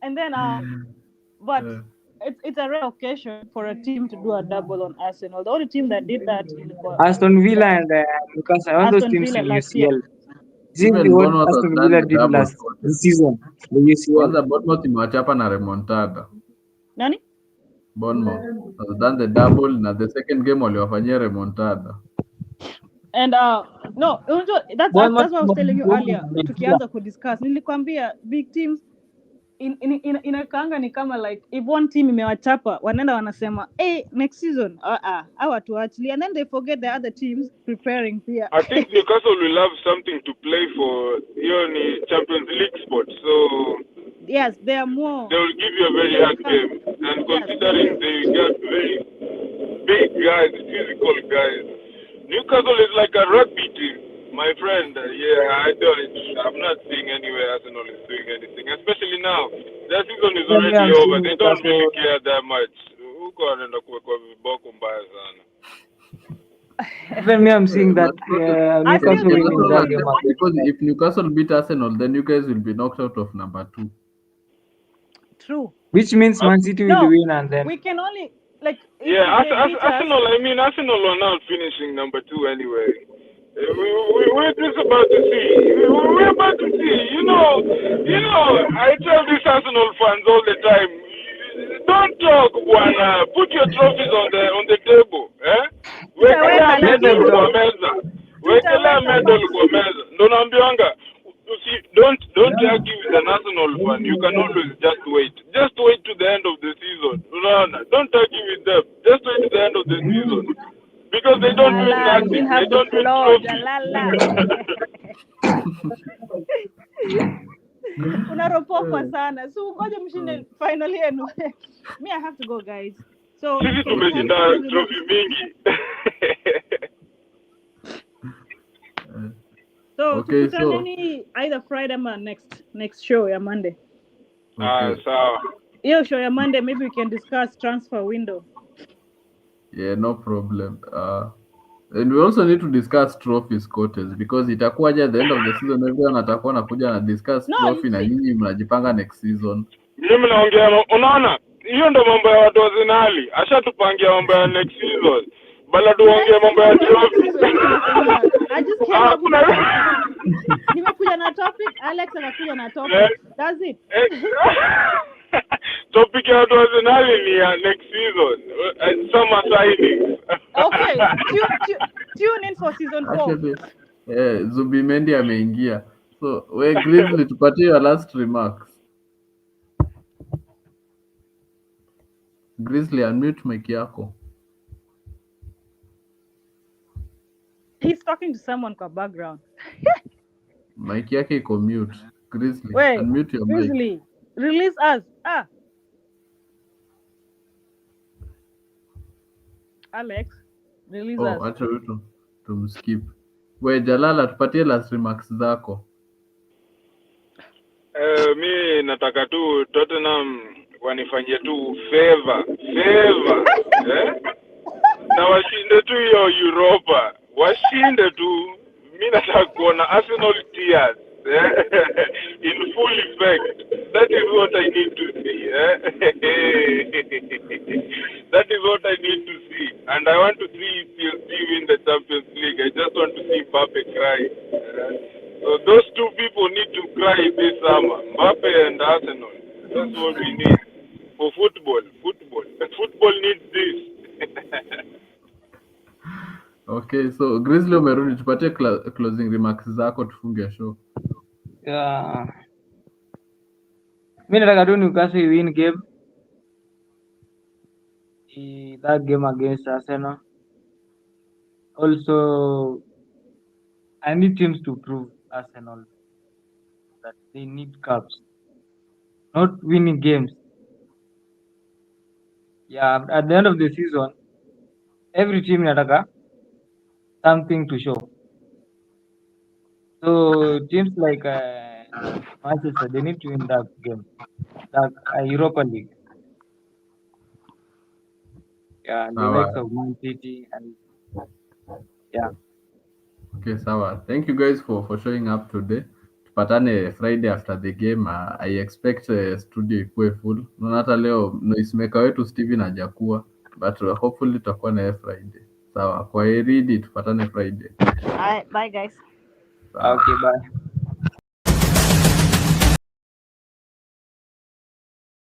And then but Yeah. it's a rare occasion for a team to do a double on Arsenal. The only team that did that Aston Villa and Newcastle, all those Aston teams Villa in last year. UCL. See Even what Bournemouth has Aston done Villa the did double this season, the UCL. Kwanza Bournemouth imewachapa na remontada. Nani? Bournemouth has done the double na the second game waliwafanyia remontada. And no, that's what I was telling you earlier. Tukianza kudiscuss, nilikwambia big teams inakaanga ni kama like if one team imewachapa wanaenda wanasema next season hawa tuachili, and then they forget the other teams preparing pia. I think Newcastle will have something to play for hiyo ni Champions League spot, so yes, they are more, they will give you a very hard game, and considering they got very big guys, physical guys, Newcastle is like a rugby team, my friend. I'm not seeing anywhere Arsenal is doing anything, especially now. Their season is already over. They don't really care that much. Huko wanaenda kuwekwa viboko mbaya sana. Even me, I'm seeing that Newcastle winning that game. Because if Newcastle beat Arsenal, then you guys will be knocked out of number 2. True. Which means Man City will win, and then we can only like Arsenal. I mean, Arsenal are now finishing number 2 anyway. We're just about to see. We're about to see. You know. I tell these Arsenal fans all the time. Don't talk, Bwana. Put your trophies on the table. Wekelea medal kwa meza. Wekelea medal kwa meza. Ndo naambiwanga. See, don't argue with an Arsenal fan. You can always just wait. Just wait to the end of the season. Don't argue with them. Just wait to the end of the season. Because they don't win nothing. They don't win trophies. Unaropopa sana. So ngoja mshinde finally yenu. Me, I have to go, guys. So sisi tumeshinda trophy mingi. So okay, so either Friday or next show ya Monday. Sawa. Hiyo show ya Monday, maybe we can discuss transfer window. Yeah, no problem. And we also need to discuss trophies quotas because itakuwaje at the end of the season everyone atakuwa anakuja na discuss trophy na nyinyi mnajipanga next season. Mimi mnaongea, unaona? Hiyo ndo mambo ya watu wazinali. Ashatupangia mambo ya next season. Bala tuongee mambo ya trophy. I just came nimekuja na topic, Alex anakuja na topic. That's it. Topic ya watu wazinali ni ya next season. Summer signings. Okay, tune in for season 4. Actually, Zubimendi ameingia. So, we Grizzly tupatie your last remarks. Grizzly, unmute mic yako. He's talking to someone kwa background. Mic yake iko mute. Grizzly, wait, unmute your mic. Grizzly, release us. Alex, release us. Acha wetu tumskip. We Jalala, tupatie last remarks zako. Mi nataka tu Tottenham wanifanyie tu favor. Na washinde tu hiyo Europa. Washinde tu. Mi nataka kuona Arsenal tears in full effect. That is what I need to see. That is what I need to see. And I want to see PSG win the Champions League. I just want to see Mbappe cry. So those two people need to cry this summer. Mbappe and Arsenal. That's what we need for football. Football needs this. Okay, so Grizzly umerudi, tupatie closing remarks zako tufunge show. Mimi nataka tu Newcastle win game. That game against Arsenal. Also, I need teams to prove Arsenal that they need cups, not winning games. Yeah, at the end of the season, every team nataka something to show. So teams like Manchester, they need to win that game, that Europa League. Yeah, the likes of Man City and yeah. Okay, sawa. Thank you guys for showing up today. tupatane Friday after the game. I expect studio ikuwe full. Naona hata leo noisemaker wetu Steven hajakuwa, but hopefully tutakuwa na Friday. Sawa, kwa heri, tupatane Friday. All right, bye guys. Okay, bye.